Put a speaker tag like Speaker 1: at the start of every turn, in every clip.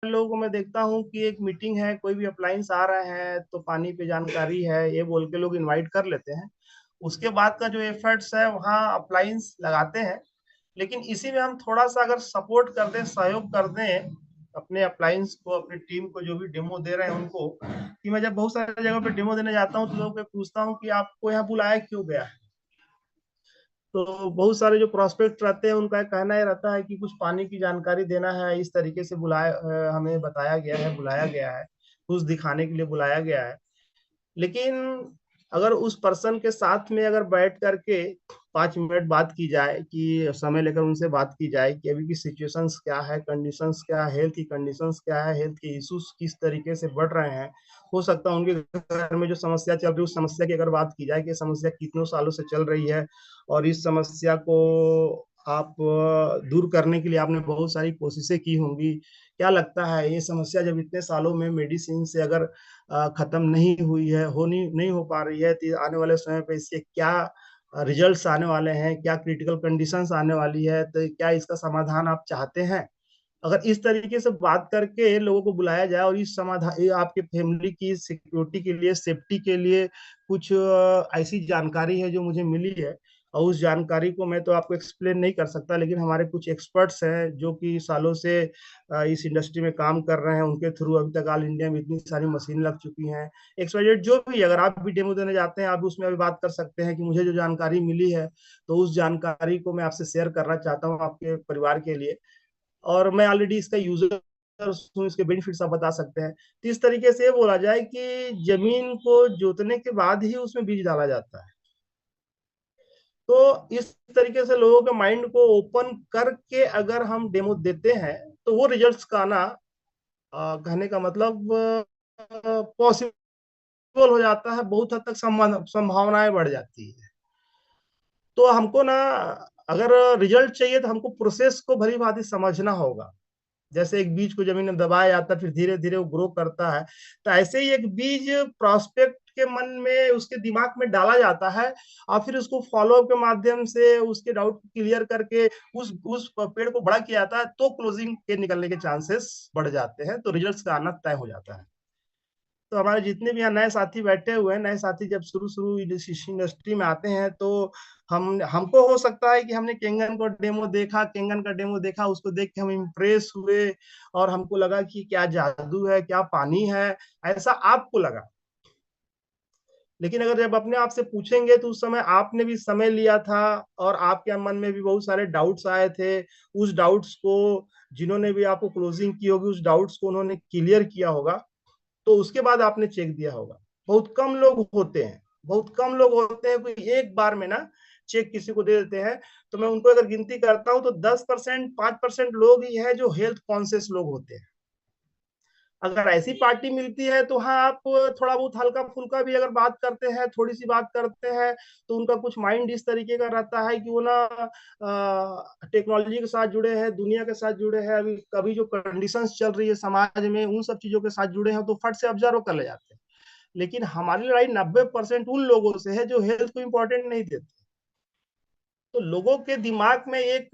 Speaker 1: लोगों को मैं देखता हूँ कि एक मीटिंग है, कोई भी अप्लायंस आ रहे हैं तो पानी पे जानकारी है ये बोल के लोग इनवाइट कर लेते हैं। उसके बाद का जो एफर्ट्स है वहाँ अप्लायंस लगाते हैं। लेकिन इसी में हम थोड़ा सा अगर सपोर्ट कर दें, सहयोग कर दें अपने अप्लायंस को, अपनी टीम को, जो भी डेमो दे रहे हैं उनको, कि मैं जब बहुत सारी जगह पे डेमो देने जाता हूँ तो लोगों को पूछता हूँ कि आपको यहाँ बुलाया क्यों गया है। तो बहुत सारे जो प्रोस्पेक्ट रहते हैं उनका कहना ये रहता है कि कुछ पानी की जानकारी देना है, इस तरीके से हमें बताया गया है, बुलाया गया है, कुछ दिखाने के लिए बुलाया गया है। लेकिन अगर उस पर्सन के साथ में अगर बैठ करके 5 मिनट बात की जाए, कि समय लेकर उनसे बात की जाए कि अभी की सिचुएशंस क्या है, कंडीशंस क्या है, हेल्थ की कंडीशंस क्या है, हेल्थ के इश्यूज किस तरीके से बढ़ रहे हैं, हो सकता है उनके घर में जो समस्या चल रही है उस समस्या की अगर बात की जाए कि समस्या कितनों सालों से चल रही है और इस समस्या को आप दूर करने के लिए आपने बहुत सारी कोशिशें की होंगी। क्या लगता है ये समस्या जब इतने सालों में मेडिसिन से अगर खत्म नहीं हुई है, होनी नहीं हो पा रही है, तो आने वाले समय पे इसके क्या रिजल्ट्स आने वाले हैं, क्या क्रिटिकल कंडीशंस आने वाली है, तो क्या इसका समाधान आप चाहते हैं। अगर इस तरीके से बात करके लोगों को बुलाया जाए और इस समाधान, ये आपके फैमिली की सिक्योरिटी के लिए, सेफ्टी के लिए कुछ ऐसी जानकारी है जो मुझे मिली है, और उस जानकारी को मैं तो आपको एक्सप्लेन नहीं कर सकता, लेकिन हमारे कुछ एक्सपर्ट्स हैं जो कि सालों से इस इंडस्ट्री में काम कर रहे हैं, उनके थ्रू अभी तक ऑल इंडिया में इतनी सारी मशीन लग चुकी हैं। एक्सवाइजेड जो भी, अगर आप भी डेमो देने जाते हैं आप उसमें अभी बात कर सकते हैं कि मुझे जो जानकारी मिली है तो उस जानकारी को मैं आपसे शेयर करना चाहता हूँ आपके परिवार के लिए, और मैं ऑलरेडी इसका यूजर हूँ, इसके बेनिफिट्स आप बता सकते हैं। तो इस तरीके से बोला जाए कि जमीन को जोतने के बाद ही उसमें बीज डाला जाता है। तो इस तरीके से लोगों के माइंड को ओपन करके अगर हम डेमो देते हैं तो वो रिजल्ट्स का आना, कहने का मतलब पॉसिबल हो जाता है, बहुत हद तक संभावनाएं बढ़ जाती है। तो हमको ना, अगर रिजल्ट चाहिए तो हमको प्रोसेस को भली भांति समझना होगा। जैसे एक बीज को जमीन में दबाया जाता है फिर धीरे धीरे वो ग्रो करता है, तो ऐसे ही एक बीज प्रोस्पेक्ट के मन में, उसके दिमाग में डाला जाता है, और फिर उसको फॉलो के माध्यम से उसके डाउट को क्लियर करके उस पेड़ को बड़ा किया जाता है, तो क्लोजिंग के निकलने के चांसेस बढ़ जाते हैं, तो रिजल्ट्स का आना तय हो जाता है। तो हमारे जितने भी यहाँ नए साथी बैठे हुए हैं, नए साथी जब शुरू शुरू इस इंडस्ट्री में आते हैं तो हमको हो सकता है कि हमने केंगन को डेमो देखा, केंगन का डेमो देखा, उसको देख के हम इम्प्रेस हुए और हमको लगा कि क्या जादू है, क्या पानी है, ऐसा आपको लगा। लेकिन अगर जब अपने आप से पूछेंगे तो उस समय आपने भी समय लिया था और आपके मन में भी बहुत सारे डाउट्स आए थे, उस डाउट्स को, जिन्होंने भी आपको क्लोजिंग की होगी उस डाउट्स को उन्होंने क्लियर किया होगा, तो उसके बाद आपने चेक दिया होगा। बहुत कम लोग होते हैं, बहुत कम लोग होते हैं कोई एक बार में ना चेक किसी को दे देते हैं। तो मैं उनको अगर गिनती करता हूं तो 10%, 5% लोग ही हैं जो हेल्थ कॉन्शियस लोग होते हैं। अगर ऐसी पार्टी मिलती है तो हाँ, आप थोड़ा बहुत हल्का फुल्का भी अगर बात करते हैं, थोड़ी सी बात करते हैं, तो उनका कुछ माइंड इस तरीके का रहता है कि वो ना टेक्नोलॉजी के साथ जुड़े हैं, दुनिया के साथ जुड़े हैं, अभी कभी जो कंडीशंस चल रही है समाज में उन सब चीजों के साथ जुड़े हैं, तो फट से ऑब्जर्व कर ले जाते हैं। लेकिन हमारी लड़ाई 90% उन लोगों से है जो हेल्थ को इंपॉर्टेंट नहीं देते। तो लोगों के दिमाग में एक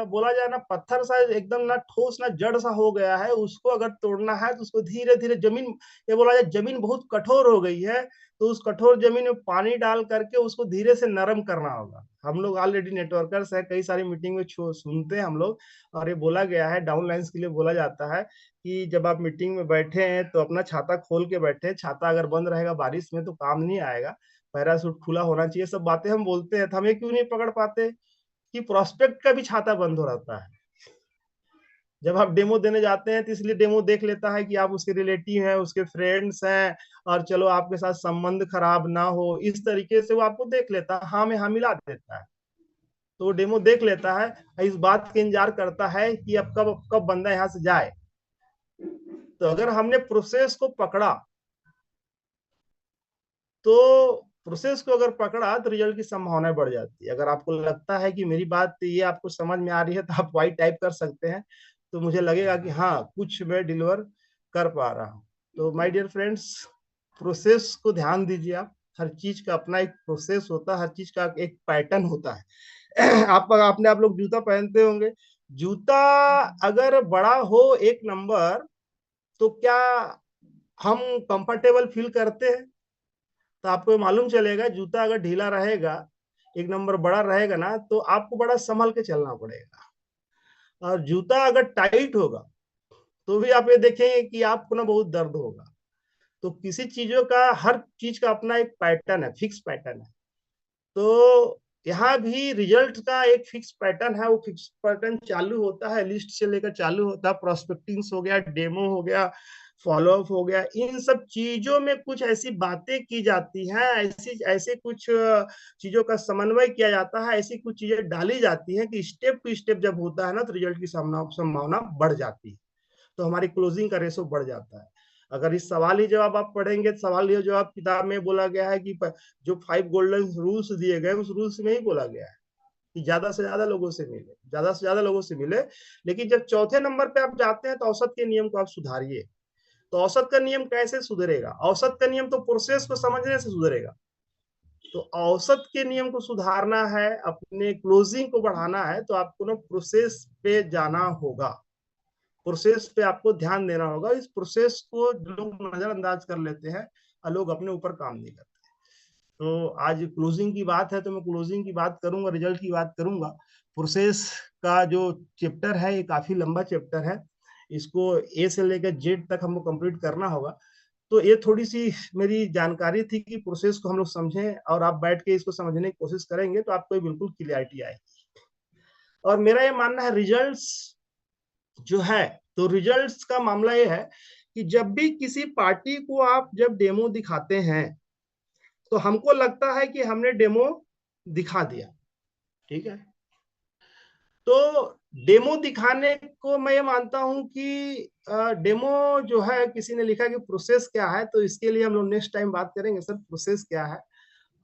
Speaker 1: बोला जाए ना, पत्थर सा एकदम ना ठोस ना जड़ सा हो गया है, उसको अगर तोड़ना है तो उसको धीरे धीरे जमीन, ये बोला जाए जमीन बहुत कठोर हो गई है, तो उस कठोर जमीन में पानी डाल करके उसको धीरे से नरम करना होगा। हम लोग ऑलरेडी नेटवर्कर्स है, कई सारी मीटिंग में सुनते हैं हम लोग, और ये बोला गया है, डाउन लाइन्स के लिए बोला जाता है कि जब आप मीटिंग में बैठे हैं तो अपना छाता खोल के बैठे, छाता अगर बंद रहेगा बारिश में तो काम नहीं आएगा, पैरासूट खुला होना चाहिए, सब बातें हम बोलते हैं। तो हमें क्यों नहीं पकड़ पाते कि प्रोस्पेक्ट का भी छाता बंद हो रहता है। जब आप डेमो देने जाते हैं तो इसलिए डेमो देख लेता है कि आप उसके रिलेटिव हैं, उसके फ्रेंड्स हैं, और चलो आपके साथ संबंध खराब ना हो, इस तरीके से वो आपको देख लेता है, हाँ में हाँ मिला देता है। तो वो डेमो देख लेता है, इस बात का इंतजार करता है कि अब कब कब बंदा यहाँ से जाए। तो अगर हमने प्रोसेस को पकड़ा, तो प्रोसेस को अगर पकड़ा तो रिजल्ट की संभावना बढ़ जाती है। अगर आपको लगता है कि मेरी बात ये आपको समझ में आ रही है तो आप वाइट टाइप कर सकते हैं, तो मुझे लगेगा कि हाँ कुछ मैं डिलीवर कर पा रहा हूँ। तो माय डियर फ्रेंड्स, प्रोसेस को ध्यान दीजिए आप। हर चीज का अपना एक प्रोसेस होता है, हर चीज का एक पैटर्न होता है। आप लोग जूता पहनते होंगे, जूता अगर बड़ा हो एक नंबर, तो क्या हम कंफर्टेबल फील करते हैं? तो आपको मालूम चलेगा, जूता अगर ढीला रहेगा, एक नंबर बड़ा रहेगा ना, तो आपको बड़ा संभल के चलना पड़ेगा। और जूता अगर टाइट होगा, तो भी आप ये देखेंगे कि आपको ना बहुत दर्द होगा। तो किसी चीजों का, हर चीज का अपना एक पैटर्न है, फिक्स पैटर्न है। तो यहाँ भी रिजल्ट का एक फिक्स पैटर्न है। वो फिक्स पैटर्न चालू होता है, लिस्ट से लेकर चालू होता है, प्रोस्पेक्टिंग्स हो गया, डेमो हो गया, फॉलो अप हो गया। इन सब चीजों में कुछ ऐसी बातें की जाती हैं, ऐसी ऐसे कुछ चीजों का समन्वय किया जाता है, ऐसी कुछ चीजें डाली जाती हैं कि स्टेप टू स्टेप जब होता है ना, तो रिजल्ट की संभावना बढ़ जाती है। तो हमारी क्लोजिंग का रेशो बढ़ जाता है। अगर इस सवाल ही जवाब आप पढ़ेंगे, सवाल ही जवाब किताब में बोला गया है कि जो 5 गोल्डन रूल्स दिए गए, उस रूल्स में ही बोला गया है कि ज्यादा से ज्यादा लोगों से मिले, ज्यादा से ज्यादा लोगों से मिले। लेकिन जब चौथे नंबर पे आप जाते हैं, तो औसत के नियम को आप सुधारिए। तो औसत का नियम कैसे सुधरेगा? औसत का नियम तो प्रोसेस को समझने से सुधरेगा। तो औसत के नियम को सुधारना है, अपने क्लोजिंग को बढ़ाना है, तो आपको ना प्रोसेस पे जाना होगा। प्रोसेस पे आपको ध्यान देना होगा। इस प्रोसेस को लोग नजरअंदाज कर लेते हैं और लोग अपने ऊपर काम नहीं करते। तो आज क्लोजिंग की बात है, तो मैं क्लोजिंग की बात करूंगा, रिजल्ट की बात करूंगा। प्रोसेस का जो चैप्टर है, ये काफी लंबा चैप्टर है। इसको ए से लेकर जेड तक हमको कंप्लीट करना होगा। तो ये थोड़ी सी मेरी जानकारी थी कि प्रोसेस को हम लोग समझें, और आप बैठ के इसको समझने की कोशिश करेंगे तो आपको बिल्कुल क्लियरिटी आएगी। और मेरा ये मानना है, रिजल्ट्स जो है, तो रिजल्ट्स का मामला ये है कि जब भी किसी पार्टी को आप जब डेमो दिखाते हैं, तो हमको लगता है कि हमने डेमो दिखा दिया। ठीक है। तो डेमो दिखाने को मैं ये मानता हूं कि डेमो जो है, किसी ने लिखा कि प्रोसेस क्या है, तो इसके लिए हम लोग नेक्स्ट टाइम बात करेंगे सर, प्रोसेस क्या है।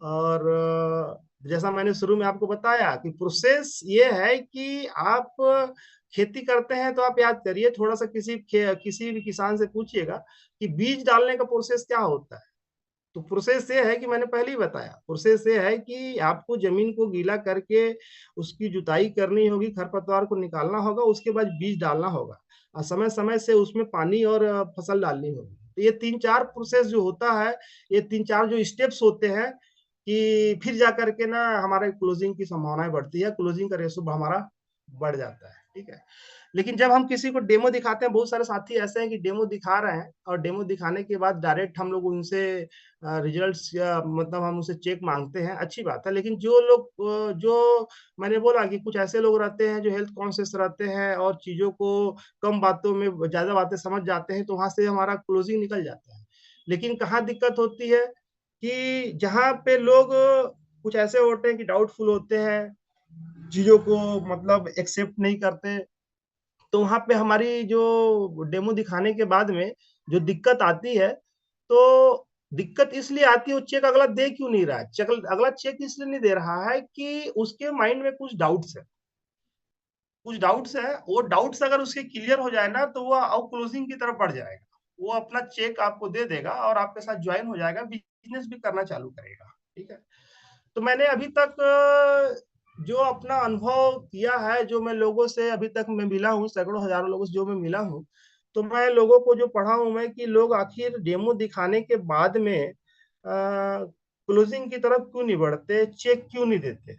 Speaker 1: और जैसा मैंने शुरू में आपको बताया कि प्रोसेस ये है कि आप खेती करते हैं, तो आप याद करिए थोड़ा सा, किसी भी किसान से पूछिएगा कि बीज डालने का प्रोसेस क्या होता है। तो प्रोसेस ये है कि मैंने पहले ही बताया, प्रोसेस ये है कि आपको जमीन को गीला करके उसकी जुताई करनी होगी, खरपतवार को निकालना होगा, उसके बाद बीज डालना होगा, और समय समय से उसमें पानी और फसल डालनी होगी। तो ये तीन चार प्रोसेस जो होता है, ये तीन चार जो स्टेप्स होते हैं, कि फिर जा करके ना हमारे क्लोजिंग की संभावनाएं बढ़ती है, क्लोजिंग का रेशो हमारा बढ़ जाता है। ठीक है। लेकिन जब हम किसी को डेमो दिखाते हैं, बहुत सारे साथी ऐसे हैं कि डेमो दिखा रहे हैं, और डेमो दिखाने के बाद डायरेक्ट हम लोग उनसे रिजल्ट्स, या मतलब हम उनसे चेक मांगते हैं, अच्छी बात है। लेकिन जो लोग जो मैंने बोला कि कुछ ऐसे लोग रहते हैं जो हेल्थ कॉन्शियस रहते हैं, और चीजों को कम बातों में ज्यादा बातें समझ जाते हैं, तो वहां से हमारा क्लोजिंग निकल जाता है। लेकिन कहाँ दिक्कत होती है कि जहाँ पे लोग कुछ ऐसे होते हैं कि डाउटफुल होते हैं, चीजों को मतलब एक्सेप्ट नहीं करते, तो वहां पे हमारी जो डेमो दिखाने के बाद में जो दिक्कत आती है, तो दिक्कत इसलिए आती है, वो चेक अगला दे क्यों नहीं रहा है, चेक अगला चेक इसलिए नहीं दे रहा है कि उसके माइंड में कुछ डाउट्स है, कुछ डाउट्स है। वो डाउट्स अगर उसके क्लियर हो जाए ना, तो वो अब क्लोजिंग की तरफ बढ़ जाएगा। वो अपना चेक आपको दे देगा और आपके साथ ज्वाइन हो जाएगा, बिजनेस भी करना चालू करेगा। ठीक है। तो मैंने अभी तक जो अपना अनुभव किया है, जो मैं लोगों से अभी तक मैं मिला हूँ, सैकड़ों हजारों लोगों से जो मैं मिला हूँ, तो मैं लोगों को जो पढ़ा हूँ मैं, कि लोग आखिर डेमो दिखाने के बाद में क्लोजिंग की तरफ क्यों नहीं बढ़ते, चेक क्यों नहीं देते।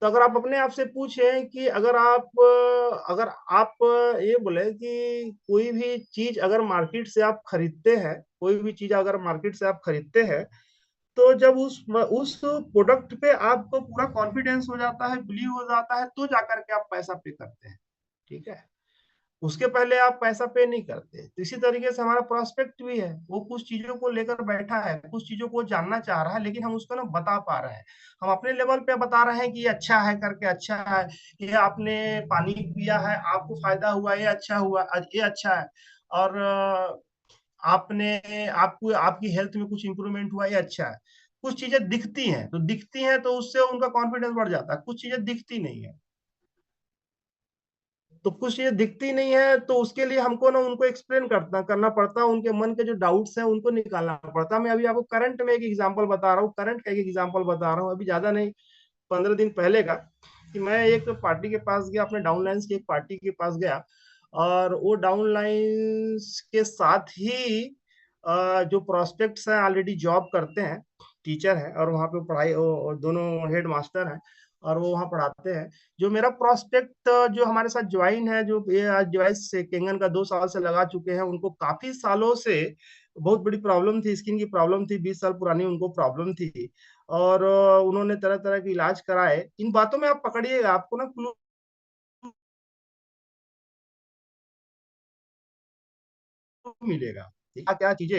Speaker 1: तो अगर आप अपने आप से पूछें कि अगर आप ये बोले कि कोई भी चीज अगर मार्केट से आप खरीदते हैं, कोई भी चीज अगर मार्केट से आप खरीदते हैं, तो जब उस प्रोडक्ट पे आपको पूरा कॉन्फिडेंस हो जाता है, बिलीव हो जाता है, तो जाकर के आप पैसा पे करते हैं। ठीक है। उसके पहले आप पैसा पे नहीं करते। तो इसी तरीके से हमारा प्रोस्पेक्ट भी है, वो कुछ चीजों को लेकर बैठा है, कुछ चीजों को जानना चाह रहा है, लेकिन हम उसको ना बता पा रहे हैं। हम अपने लेवल पे बता रहे हैं कि ये अच्छा है करके, अच्छा है, ये आपने पानी पिया है, आपको फायदा हुआ, ये अच्छा हुआ, ये अच्छा है। और आपने आपको आपकी हेल्थ में कुछ इंप्रूवमेंट हुआ, ये अच्छा है। कुछ चीजें दिखती हैं, तो दिखती हैं तो उससे उनका कॉन्फिडेंस बढ़ जाता है। कुछ चीजें दिखती नहीं है, तो कुछ चीजें दिखती नहीं है, तो उसके लिए हमको ना उनको एक्सप्लेन करना पड़ता है, उनके मन के जो डाउट्स हैं उनको निकालना पड़ता है। मैं अभी आपको करंट में एक एग्जांपल बता रहा हूँ, करंट का एक एग्जांपल बता रहा हूँ, अभी ज्यादा नहीं, 15 दिन पहले का। कि मैं एक पार्टी के पास गया, अपने डाउनलाइंस की एक पार्टी के पास गया, और वो डाउनलाइंस के साथ ही जो प्रोस्पेक्ट्स हैं ऑलरेडी जॉब करते हैं, टीचर हैं, और वहाँ पे पढ़ाई दोनों हेड मास्टर हैं और वो वहाँ पढ़ाते हैं। जो मेरा प्रोस्पेक्ट जो हमारे साथ ज्वाइन है, जो ये आज डिवाइस से केंगन का 2 साल से लगा चुके हैं, उनको काफी सालों से बहुत बड़ी प्रॉब्लम थी, स्किन की प्रॉब्लम थी, 20 साल पुरानी उनको प्रॉब्लम थी। और उन्होंने तरह तरह के इलाज कराए। इन बातों में आप पकड़िएगा, आपको ना क्लू मिलेगा क्या क्या चीजें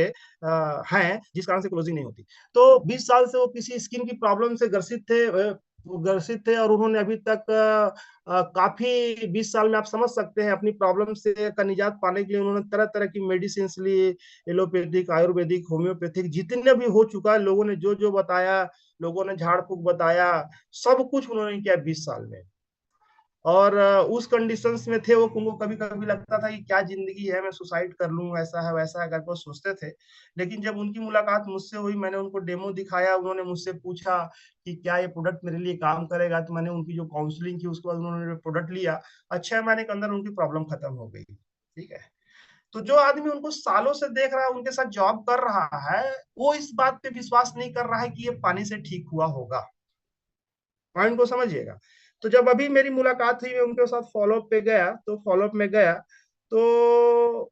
Speaker 1: हैं जिस कारण से क्लोजिंग नहीं होती। तो 20 साल से वो किसी स्किन की प्रॉब्लम से ग्रसित थे, वो ग्रसित थे, और उन्होंने अभी तक काफी 20 साल में आप समझ सकते हैं अपनी प्रॉब्लम से का निजात पाने के लिए उन्होंने तरह तरह की मेडिसिन ली, एलोपैथिक, आयुर्वेदिक, होम्योपैथिक, जितने भी हो चुका है, लोगों ने जो जो बताया, लोगों ने झाड़ फूक बताया, सब कुछ उन्होंने किया 20 साल में। और उस कंडीशंस में थे वो, उनको कभी कभी लगता था कि क्या जिंदगी है, मैं सुसाइड कर लूं, ऐसा है वैसा है करके वो सोचते थे। लेकिन जब उनकी मुलाकात मुझसे हुई, मैंने उनको डेमो दिखाया, उन्होंने मुझसे पूछा कि क्या ये प्रोडक्ट मेरे लिए काम करेगा, तो मैंने उनकी जो काउंसलिंग की उसके बाद उन्होंने प्रोडक्ट लिया। 6 महीने के अंदर उनकी प्रॉब्लम खत्म हो गई। ठीक है। तो जो आदमी उनको सालों से देख रहा है, उनके साथ जॉब कर रहा है, वो इस बात पे विश्वास नहीं कर रहा है कि ये पानी से ठीक हुआ होगा। पॉइंट को समझिएगा। तो जब अभी मेरी मुलाकात हुई, मैं उनके साथ फॉलोअप पे गया, तो फॉलोअप में गया तो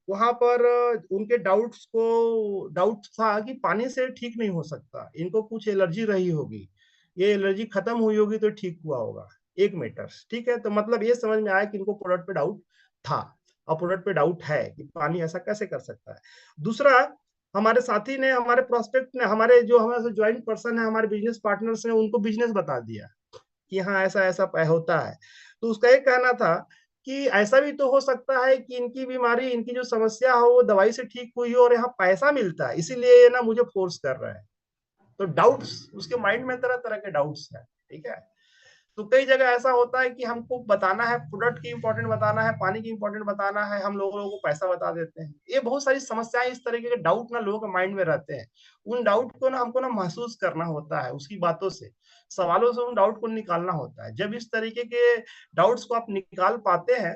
Speaker 1: वहां पर उनके डाउट था कि पानी से ठीक नहीं हो सकता, इनको कुछ एलर्जी रही होगी, ये एलर्जी खत्म हुई होगी तो ठीक हुआ होगा। 1 मीटर, ठीक है। तो मतलब ये समझ में आया कि इनको प्रोडक्ट पे डाउट था, और प्रोडक्ट पे डाउट है कि पानी ऐसा कैसे कर सकता है। दूसरा, हमारे साथी ने, हमारे प्रोस्पेक्ट ने, हमारे जो हमारे ज्वाइंट पर्सन है, हमारे बिजनेस पार्टनर्स ने उनको बिजनेस बता दिया कि हाँ ऐसा ऐसा होता है। तो उसका ये कहना था कि ऐसा भी तो हो सकता है कि इनकी बीमारी, इनकी जो समस्या हो वो दवाई से ठीक हुई हो और यहाँ पैसा मिलता है, इसीलिए ये ना मुझे फोर्स कर रहा है। तो डाउट्स, उसके माइंड में तरह तरह के डाउट्स हैं। ठीक है। तो कई जगह ऐसा होता है कि हमको बताना है, प्रोडक्ट की इंपॉर्टेंट बताना है, पानी की इंपॉर्टेंट बताना है, हम लोगों को पैसा बता देते हैं। ये बहुत सारी समस्याएं, इस तरीके के डाउट ना लोगों के माइंड में रहते हैं। उन डाउट को ना हमको ना महसूस करना होता है, उसकी बातों से, सवालों से उन डाउट को निकालना होता है। जब इस तरीके के डाउट्स को आप निकाल पाते हैं,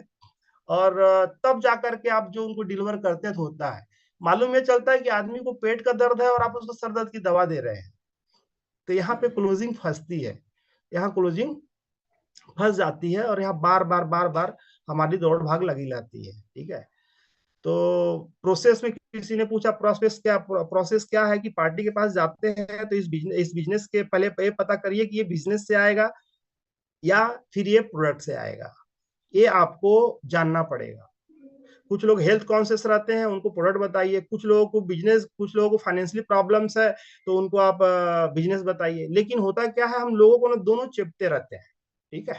Speaker 1: और तब जाकर के आप जो उनको डिलीवर करते हैं तो होता है। मालूम ये चलता है कि आदमी को पेट का दर्द है और आप उसको सर दर्द की दवा दे रहे हैं। तो यहाँ पे क्लोजिंग फंसती है, यहाँ क्लोजिंग फंस जाती है, और यहाँ बार बार बार बार हमारी दौड़ भाग लगी रहती है। ठीक है। तो प्रोसेस में किसी ने पूछा प्रोसेस क्या है, कि पार्टी के पास जाते हैं तो इस बिजनेस के पहले ये पता करिए कि ये बिजनेस से आएगा या फिर ये प्रोडक्ट से आएगा, ये आपको जानना पड़ेगा। कुछ लोग हेल्थ कॉन्शियस रहते हैं, उनको प्रोडक्ट बताइए। कुछ लोगों को बिजनेस, कुछ लोगों को फाइनेंशियली प्रॉब्लम्स है, तो उनको आप बिजनेस बताइए। लेकिन होता क्या है, हम लोगों को ना दोनों चिपते रहते हैं। ठीक है।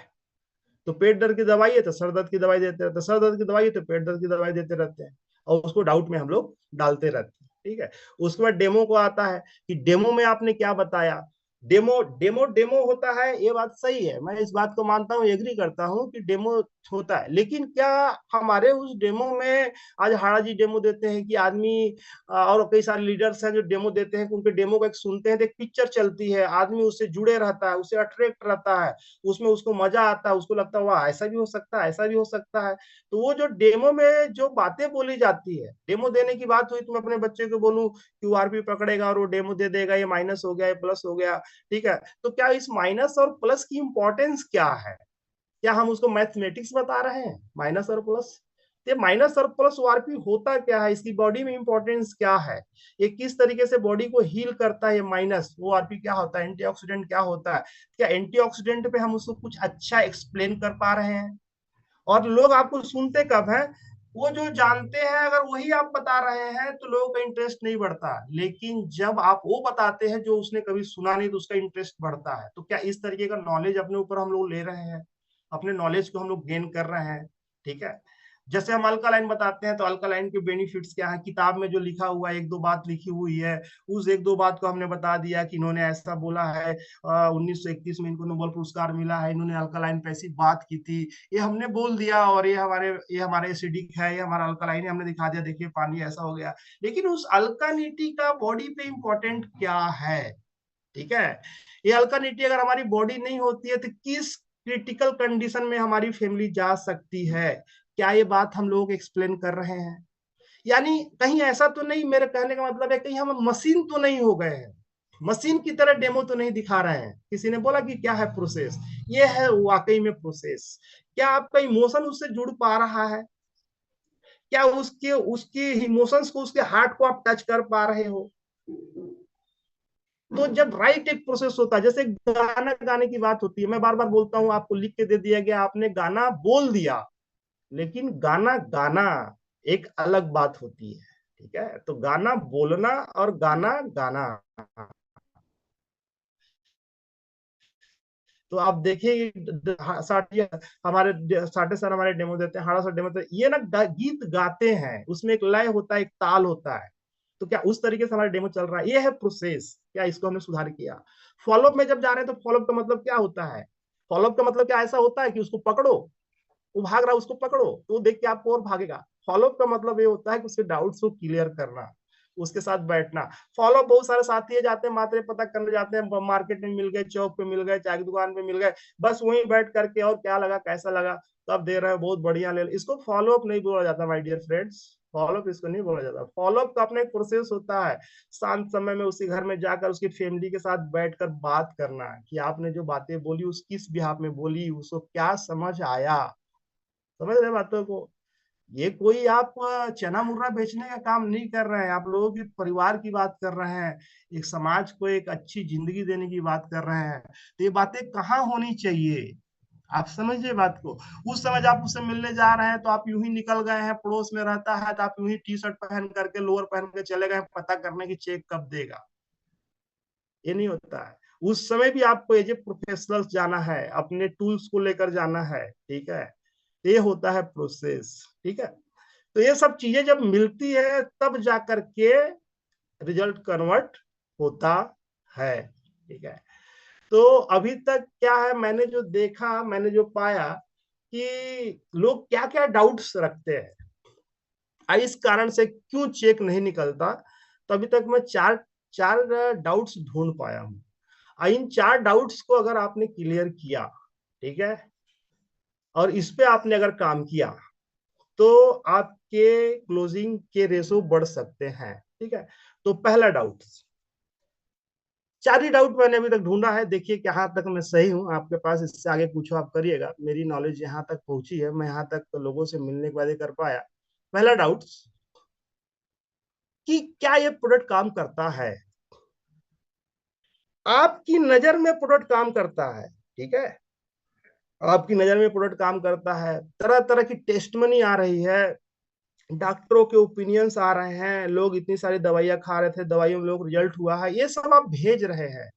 Speaker 1: तो पेट दर्द की दवाई है तो सर दर्द की दवाई देते रहते हैं, सर दर्द की दवाई है तो पेट दर्द की दवाई देते रहते हैं, और उसको डाउट में हम लोग डालते रहते हैं। ठीक है। उसके बाद डेमो को आता है कि डेमो में आपने क्या बताया। डेमो डेमो डेमो होता है, ये बात सही है, मैं इस बात को मानता हूँ, एग्री करता हूँ कि डेमो होता है। लेकिन क्या हमारे उस डेमो में, आज हाड़ा जी डेमो देते हैं कि आदमी, और कई सारे लीडर्स हैं जो डेमो देते हैं, उनके डेमो को एक सुनते हैं तो एक पिक्चर चलती है, आदमी उससे जुड़े रहता है, उससे अट्रैक्ट रहता है, उसमें उसको मजा आता है, उसको लगता है वाह ऐसा भी हो सकता है, ऐसा भी हो सकता है। तो वो जो डेमो में जो बातें बोली जाती है, डेमो देने की बात हुई, तो मैं अपने बच्चे को बोलूं क्यूआरपी पकड़ेगा और वो डेमो दे देगा, ये माइनस हो गया, ये प्लस हो गया। ठीक है। तो क्या इस माइनस और प्लस की इंपॉर्टेंस क्या है? क्या हम उसको मैथमेटिक्स बता रहे हैं, माइनस और प्लस? ये माइनस और प्लस ओआरपी होता क्या है, इसकी बॉडी में इंपॉर्टेंस क्या है, ये किस तरीके से बॉडी को हील करता है, ये माइनस ओआरपी क्या होता है, एंटीऑक्सीडेंट क्या होता है, क्या एंटीऑक्सीडेंट पे हम उसको कुछ अच्छा एक्सप्लेन कर पा रहे हैं? और लोग आपको सुनते कब हैं? वो जो जानते हैं, अगर वही आप बता रहे हैं तो लोगों का इंटरेस्ट नहीं बढ़ता। लेकिन जब आप वो बताते हैं जो उसने कभी सुना नहीं, तो उसका इंटरेस्ट बढ़ता है। तो क्या इस तरीके का नॉलेज अपने ऊपर हम लोग ले रहे हैं, अपने नॉलेज को हम लोग गेन कर रहे हैं? ठीक है। जैसे हम अल्कालाइन बताते हैं, तो अल्कालाइन के बेनिफिट्स क्या है, किताब में जो लिखा हुआ है, एक दो बात लिखी हुई है, उस एक दो बात को हमने बता दिया कि इन्होंने ऐसा बोला है, 1931 में इनको नोबेल पुरस्कार मिला है, इन्होंने अल्कालाइन पे ऐसी बात की थी, ये हमने बोल दिया, और ये हमारे एसिडिक है, ये हमारा अल्कालाइन है, हमने दिखा दिया, देखिए पानी ऐसा हो गया। लेकिन उस अल्कानिटी का बॉडी पे इंपॉर्टेंट क्या है? ठीक है। ये अल्कानिटी अगर हमारी बॉडी नहीं होती है तो किस क्रिटिकल कंडीशन में हमारी फैमिली जा सकती है। क्या ये बात हम लोग एक्सप्लेन कर रहे हैं? यानी कहीं ऐसा तो नहीं, मेरे कहने का मतलब है कहीं हम मशीन तो नहीं हो गए हैं, मशीन की तरह डेमो तो नहीं दिखा रहे हैं। किसी ने बोला कि क्या है प्रोसेस, ये है वाकई में प्रोसेस। क्या आपका इमोशन उससे जुड़ पा रहा है? क्या उसके उसके इमोशंस को, उसके हार्ट को आप टच कर पा रहे हो? तो जब राइट एक प्रोसेस होता है, जैसे गाना गाने की बात होती है, मैं बार बार बोलता हूं, आपको लिख के दे दिया गया, आपने गाना बोल दिया, लेकिन गाना गाना एक अलग बात होती है। ठीक है, तो गाना बोलना और गाना गाना, तो आप देखिए साटी हमारे साटे सर हमारे डेमो देते हैं, हाड़ा सर डेमो देते हैं, ये ना गीत गाते हैं, उसमें एक लय होता है, एक ताल होता है। तो क्या उस तरीके से हमारा डेमो चल रहा है? ये है प्रोसेस। क्या इसको हमने सुधार किया? फॉलोअप में जब जा रहे हैं तो फॉलोअप का मतलब क्या होता है? फॉलोअप का मतलब क्या ऐसा होता है कि उसको पकड़ो, वो भाग रहा है उसको पकड़ो, तो वो देख के आपको और भागेगा। फॉलोअप का मतलब ये होता है कि उसके डाउट्स को क्लियर करना, उसके साथ बैठना। फॉलो बहुत सारे साथी है, जाते हैं मात्रे पता करने जाते हैं, मार्केट में मिल गए, चौक पे मिल गए, चाय की दुकान पे मिल गए, बस वहीं बैठ करके और क्या लगा कैसा लगा तब दे रहे हो, बहुत बढ़िया ले, इसको फॉलोअप नहीं बोला जाता माय डियर फ्रेंड्स। फॉलोअप इसको नहीं बोला जाता। फॉलोअप का अपना एक प्रोसेस होता है, शांत समय में उसी घर में जाकर उसकी फैमिली के साथ बैठकर बात करना कि आपने जो बातें बोली उस किस बिहाफ में बोली, उसको क्या समझ आया। समझ रहे बातों को? ये कोई आप चना मुर्रा बेचने का काम नहीं कर रहे हैं, आप लोगों के परिवार की बात कर रहे हैं, एक समाज को एक अच्छी जिंदगी देने की बात कर रहे हैं। तो ये बातें कहाँ होनी चाहिए? आप समझिए बात को। उस समय जब आप उससे मिलने जा रहे हैं तो आप यूं ही निकल गए हैं, पड़ोस में रहता है तो आप यूं ही टी शर्ट पहन करके लोअर पहन के चले गए पता करने की चेक कब देगा। ये नहीं होता है। उस समय भी आपको एज ए प्रोफेशनल जाना है, अपने टूल्स को लेकर जाना है। ठीक है, ये होता है प्रोसेस। ठीक है, तो ये सब चीजें जब मिलती है तब जाकर के रिजल्ट कन्वर्ट होता है। ठीक है, तो अभी तक क्या है, मैंने जो देखा, मैंने जो पाया कि लोग क्या क्या डाउट्स रखते हैं, इस कारण से क्यों चेक नहीं निकलता। तो अभी तक मैं चार चार डाउट्स ढूंढ पाया हूं। इन चार डाउट्स को अगर आपने क्लियर किया, ठीक है, और इस पे आपने अगर काम किया, तो आपके क्लोजिंग के रेशो बढ़ सकते हैं। ठीक है, तो पहला डाउट, चार ही डाउट मैंने अभी तक ढूंढा है, देखिए कहाँ तक मैं सही हूँ। आपके पास इससे आगे पूछो आप करिएगा, मेरी नॉलेज यहाँ तक पहुंची है, मैं यहाँ तक तो लोगों से मिलने के बाद ही कर पाया। पहला डाउट कि क्या ये प्रोडक्ट काम करता है? आपकी नजर में प्रोडक्ट काम करता है, ठीक है, आपकी नजर में प्रोडक्ट काम करता है, तरह तरह की टेस्टमनी आ रही है, डॉक्टरों के ओपिनियंस आ रहे हैं, लोग इतनी सारी दवाइयां खा रहे थे, दवाइयों में लोग रिजल्ट हुआ है, ये सब आप भेज रहे हैं।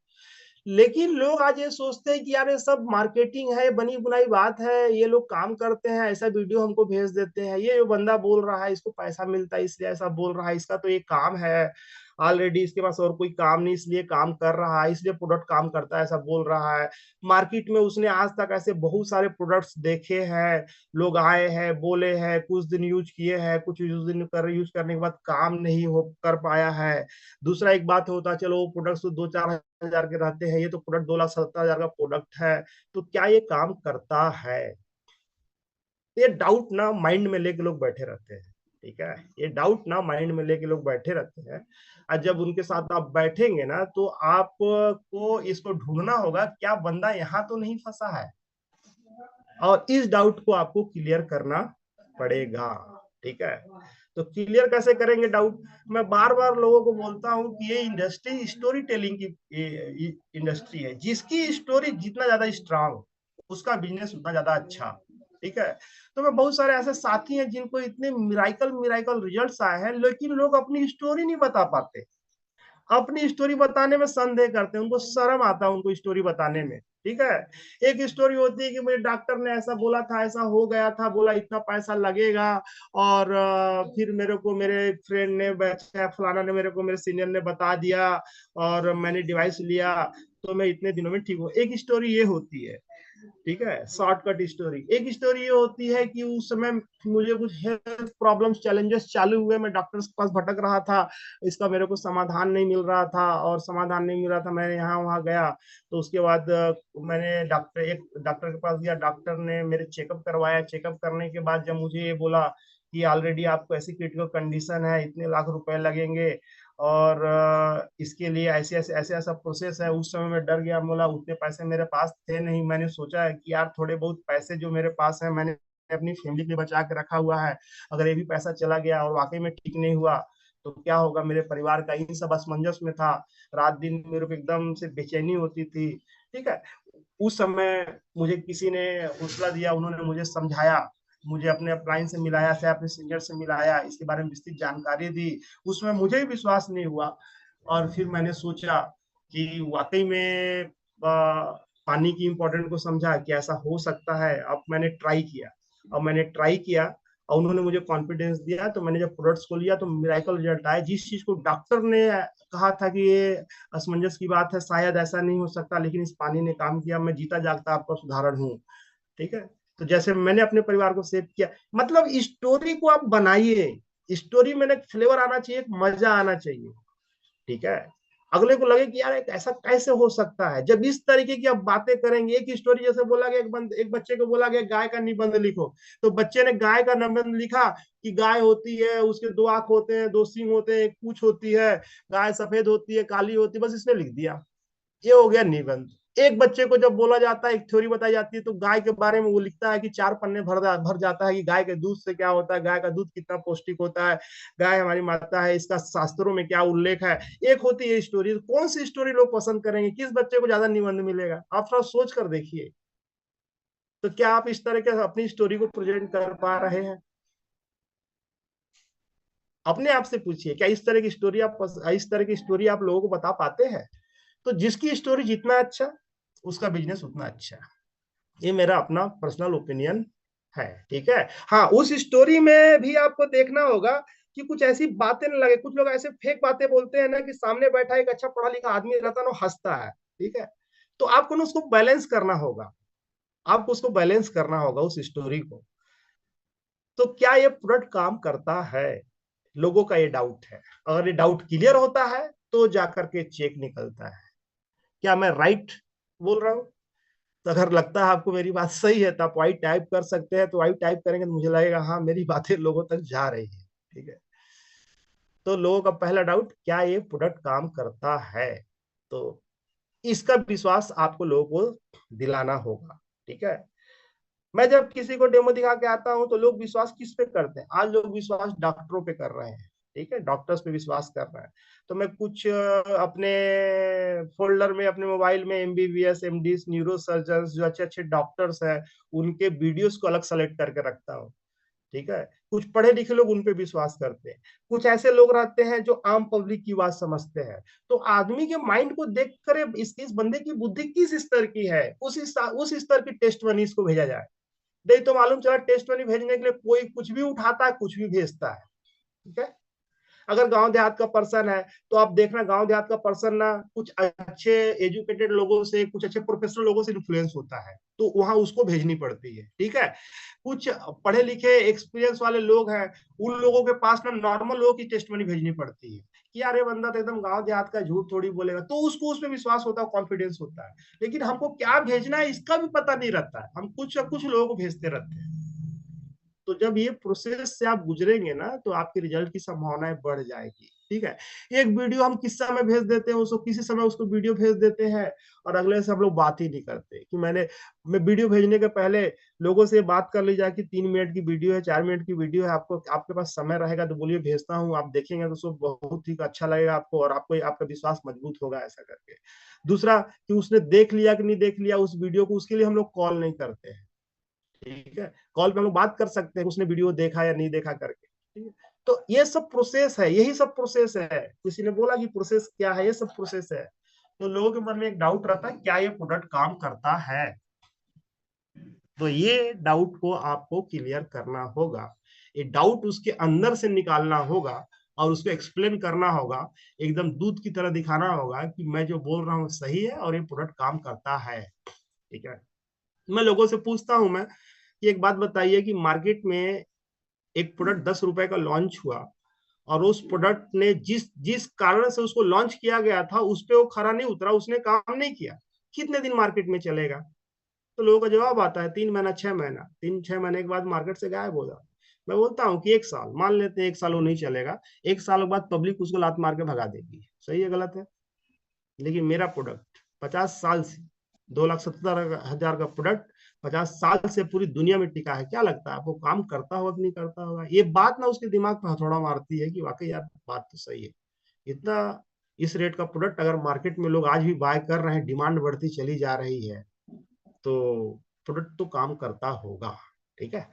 Speaker 1: लेकिन लोग आज ये सोचते हैं कि यार ये सब मार्केटिंग है, बनी बुनाई बात है, ये लोग काम करते हैं, ऐसा वीडियो हमको भेज देते हैं, ये जो बंदा बोल रहा है इसको पैसा मिलता है इसलिए ऐसा बोल रहा है, इसका तो ये काम है, ऑलरेडी इसके पास और कोई काम नहीं इसलिए काम कर रहा है, इसलिए प्रोडक्ट काम करता है ऐसा बोल रहा है। मार्केट में उसने आज तक ऐसे बहुत सारे प्रोडक्ट्स देखे हैं, लोग आए हैं बोले हैं, कुछ दिन यूज किए हैं, कुछ यूज करने के बाद काम नहीं हो कर पाया है। दूसरा एक बात होता है, चलो वो प्रोडक्ट्स तो 2-4 हजार के रहते हैं, ये तो प्रोडक्ट 2,70,000 का प्रोडक्ट है, तो क्या ये काम करता है? ये डाउट ना माइंड में लेके लोग बैठे रहते हैं। ठीक है, ये डाउट ना माइंड में लेके लोग बैठे रहते हैं, और जब उनके साथ आप बैठेंगे ना तो आपको इसको ढूंढना होगा क्या बंदा यहाँ तो नहीं फंसा है, और इस डाउट को आपको क्लियर करना पड़ेगा। ठीक है, तो क्लियर कैसे करेंगे डाउट? मैं बार बार लोगों को बोलता हूँ कि ये इंडस्ट्री स्टोरी टेलिंग की इंडस्ट्री है, जिसकी स्टोरी जितना ज्यादा स्ट्रांग, उसका बिजनेस उतना ज्यादा अच्छा। ठीक है, तो मैं बहुत सारे ऐसे साथी हैं जिनको इतने मिराइकल मिराइकल रिजल्ट्स आए हैं, लेकिन लोग अपनी स्टोरी नहीं बता पाते, अपनी स्टोरी बताने में संदेह करते हैं, उनको शर्म आता है उनको स्टोरी बताने में। ठीक है, एक स्टोरी होती है कि मुझे डॉक्टर ने ऐसा बोला था, ऐसा हो गया था, बोला इतना पैसा लगेगा, और फिर मेरे को मेरे फ्रेंड ने फलाना ने मेरे को मेरे सीनियर ने बता दिया, और मैंने डिवाइस लिया तो मैं इतने दिनों में ठीक हूँ। एक स्टोरी ये होती है। ठीक है, शॉर्टकट स्टोरी। एक स्टोरी ये होती है कि उस समय मुझे कुछ हेल्थ प्रॉब्लम्स चैलेंजेस चालू हुए, मैं डॉक्टर्स के पास भटक रहा था, इसका मेरे को समाधान नहीं मिल रहा था, और समाधान नहीं मिल रहा था, मैंने यहाँ वहाँ गया। तो उसके बाद मैंने एक डॉक्टर के पास गया, डॉक्टर ने मेरे चेकअप करवाया। चेकअप करने के बाद जब मुझे ये बोला कि ऑलरेडी आपको ऐसी क्रिटिकल कंडीशन है, इतने लाख रुपए लगेंगे, और इसके लिए ऐसे ऐसे ऐसे ऐसा प्रोसेस है, उस समय मैं डर गया। बोला उतने पैसे मेरे पास थे नहीं। मैंने सोचा है कि यार थोड़े बहुत पैसे जो मेरे पास है, मैंने अपनी फैमिली के लिए बचा के रखा हुआ है, अगर ये भी पैसा चला गया और वाकई में ठीक नहीं हुआ तो क्या होगा। मेरे परिवार का इन सब असमंजस में था, रात दिन मेरे को एकदम से बेचैनी होती थी। ठीक है, उस समय मुझे किसी ने हौसला दिया, उन्होंने मुझे समझाया, मुझे अपने अपलाइन से मिलाया, से अपने सीनियर से मिलाया, इसके बारे में विस्तृत जानकारी दी। उसमें मुझे भी विश्वास नहीं हुआ, और फिर मैंने सोचा कि वाकई में पानी की इम्पोर्टेंट को समझा कि ऐसा हो सकता है। अब मैंने ट्राई किया, और उन्होंने मुझे कॉन्फिडेंस दिया, तो मैंने जब प्रोडक्ट्स को लिया तो मिराकल रिजल्ट आया। जिस चीज को डॉक्टर ने कहा था कि ये असमंजस की बात है, शायद ऐसा नहीं हो सकता, लेकिन इस पानी ने काम किया। मैं जीता जागता आपका उदाहरण हूँ। ठीक है, तो जैसे मैंने अपने परिवार को सेव किया, मतलब स्टोरी को आप बनाइए, स्टोरी में एक फ्लेवर आना चाहिए, एक मजा आना चाहिए। ठीक है, अगले को लगे कि यार एक ऐसा कैसे हो सकता है। जब इस तरीके की आप बातें करेंगे, एक स्टोरी जैसे बोला गया, एक बच्चे को बोला गया गाय का निबंध लिखो, तो बच्चे ने गाय का निबंध लिखा कि गाय होती है, उसके दो आंख होते हैं, दो सींग होते हैं, एक पूंछ होती है, गाय सफेद होती है, काली होती है, बस इसने लिख दिया। ये हो गया निबंध। एक बच्चे को जब बोला जाता है, एक थ्योरी बताई जाती है, तो गाय के बारे में वो लिखता है कि 4 पन्ने भर जाता है कि गाय के दूध से क्या होता है, गाय का दूध कितना पौष्टिक होता है, गाय हमारी माता है, इसका शास्त्रों में क्या उल्लेख है। एक होती है स्टोरी। कौन सी स्टोरी लोग पसंद करेंगे, किस बच्चे को ज्यादा निबंध मिलेगा, आप थोड़ा सोच कर देखिए। तो क्या आप इस तरह के अपनी स्टोरी को प्रेजेंट कर पा रहे हैं? अपने आप से पूछिए, क्या इस तरह की स्टोरी आप लोगों को बता पाते हैं? तो जिसकी स्टोरी जितना अच्छा, उसका बिजनेस उतना अच्छा है। ये मेरा अपना पर्सनल ओपिनियन है। ठीक है, हाँ, उस स्टोरी में भी आपको देखना होगा कि कुछ ऐसी बातें न लगे। कुछ लोग ऐसे फेक बातें बोलते हैं ना, कि सामने बैठा एक अच्छा पढ़ा लिखा आदमी रहता है ना, हंसता है। ठीक है, तो आपको ना उसको बैलेंस करना होगा, आपको उसको बैलेंस करना होगा उस स्टोरी को। तो क्या ये प्रोडक्ट काम करता है, लोगों का ये डाउट है। अगर ये डाउट क्लियर होता है तो जाकर के चेक निकलता है। क्या मैं राइट बोल रहा हूँ? तो अगर लगता है आपको मेरी बात सही है तो आप वाई टाइप कर सकते हैं। तो वाई टाइप करेंगे तो मुझे लगेगा हाँ, मेरी बातें लोगों तक जा रही है। ठीक है, तो लोगों का पहला डाउट, क्या ये प्रोडक्ट काम करता है? तो इसका विश्वास आपको लोगों को दिलाना होगा। ठीक है, मैं जब किसी को डेमो दिखा के आता हूं तो लोग विश्वास किस पे करते हैं? आज लोग विश्वास डॉक्टरों पे कर रहे हैं। ठीक है, डॉक्टर्स पे विश्वास कर रहे हैं। तो मैं कुछ अपने फोल्डर में, अपने मोबाइल में एमबीबीएस, एमडीज, न्यूरो सर्जन, जो अच्छे अच्छे डॉक्टर्स हैं, उनके वीडियोस को अलग सेलेक्ट करके रखता हूँ। ठीक है, कुछ पढ़े लिखे लोग उन पे विश्वास करते हैं, कुछ ऐसे लोग रहते हैं जो आम पब्लिक की बात समझते हैं। तो आदमी के माइंड को देख कर इस बंदे की बुद्धि किस स्तर की है, उस स्तर की टेस्ट मनी इसको भेजा जाए। नहीं तो मालूम चला टेस्ट मनी भेजने के लिए कोई कुछ भी उठाता है, कुछ भी भेजता है। ठीक है, अगर गांव देहात का पर्सन है तो आप देखना, गांव देहात का पर्सन ना कुछ अच्छे एजुकेटेड लोगों से, कुछ अच्छे प्रोफेशनल लोगों से इन्फ्लुएंस होता है, तो वहां उसको भेजनी पड़ती है। ठीक है, कुछ पढ़े लिखे एक्सपीरियंस वाले लोग हैं, उन लोगों के पास ना नॉर्मल लोगों की टेस्ट मनी भेजनी पड़ती है कि यार ये बंदा तो एकदम गांव देहात का, झूठ थोड़ी बोलेगा, तो उसको उस पर विश्वास होता है, कॉन्फिडेंस होता है। लेकिन हमको क्या भेजना है इसका भी पता नहीं रहता है, हम कुछ कुछ लोगों को भेजते रहते हैं। तो जब ये प्रोसेस से आप गुजरेंगे ना, तो आपके रिजल्ट की संभावनाएं बढ़ जाएगी। ठीक है, एक वीडियो हम किस समय भेज देते हैं उसको, किसी समय उसको वीडियो भेज देते हैं, और अगले से हम लोग बात ही नहीं करते कि मैं वीडियो भेजने के पहले लोगों से बात कर ली जाए कि 3 मिनट की वीडियो है, 4 मिनट की वीडियो है, आपको आपके पास समय रहेगा तो बोलिए भेजता हूँ, आप देखेंगे तो उसको बहुत ही अच्छा लगेगा आपको, और आपको आपका विश्वास मजबूत होगा ऐसा करके। दूसरा, कि उसने देख लिया कि नहीं देख लिया उस वीडियो को, उसके लिए हम लोग कॉल नहीं करते हैं। ठीक है, कॉल पे हम लोग बात कर सकते हैं उसने वीडियो देखा या नहीं देखा करके। ठीक है, तो ये सब प्रोसेस है, यही सब प्रोसेस है। किसी ने बोला कि प्रोसेस क्या है, ये सब प्रोसेस है। तो लोगों के मन में एक डाउट रहता है, क्या ये प्रोडक्ट काम करता है? तो ये डाउट को आपको क्लियर करना होगा, ये डाउट उसके अंदर से निकालना होगा, और उसको एक्सप्लेन करना होगा, एकदम दूध की तरह दिखाना होगा कि मैं जो बोल रहा हूँ सही है और ये प्रोडक्ट काम करता है। ठीक है, मैं लोगों से पूछता हूं मैं कि एक बात बताइए कि मार्केट में एक प्रोडक्ट 10 रुपए का लॉन्च हुआ, और उस प्रोडक्ट ने जिस जिस कारण से उसको लॉन्च किया गया था उस पे वो खरा नहीं उतरा, उसने काम नहीं किया, कितने दिन मार्केट में चलेगा? तो लोगों का जवाब आता है 3 महीना 6 महीना, 3 6 महीने के बाद मार्केट से गायब हो जाता। मैं बोलता हूँ कि 1 साल, मान लेते हैं 1 साल वो नहीं चलेगा, 1 साल के बाद पब्लिक उसको लात मार के भगा देगी, सही है गलत है? लेकिन मेरा प्रोडक्ट 50 साल से, 2,70,000 का प्रोडक्ट 50 साल से पूरी दुनिया में टिका है, क्या लगता है आपको काम करता होगा कि नहीं करता होगा? ये बात ना उसके दिमाग पर हथौड़ा मारती है कि वाकई यार बात तो सही है। इतना इस रेट का प्रोडक्ट अगर मार्केट में लोग आज भी बाय कर रहे हैं, डिमांड बढ़ती चली जा रही है, तो प्रोडक्ट तो काम करता होगा। ठीक है,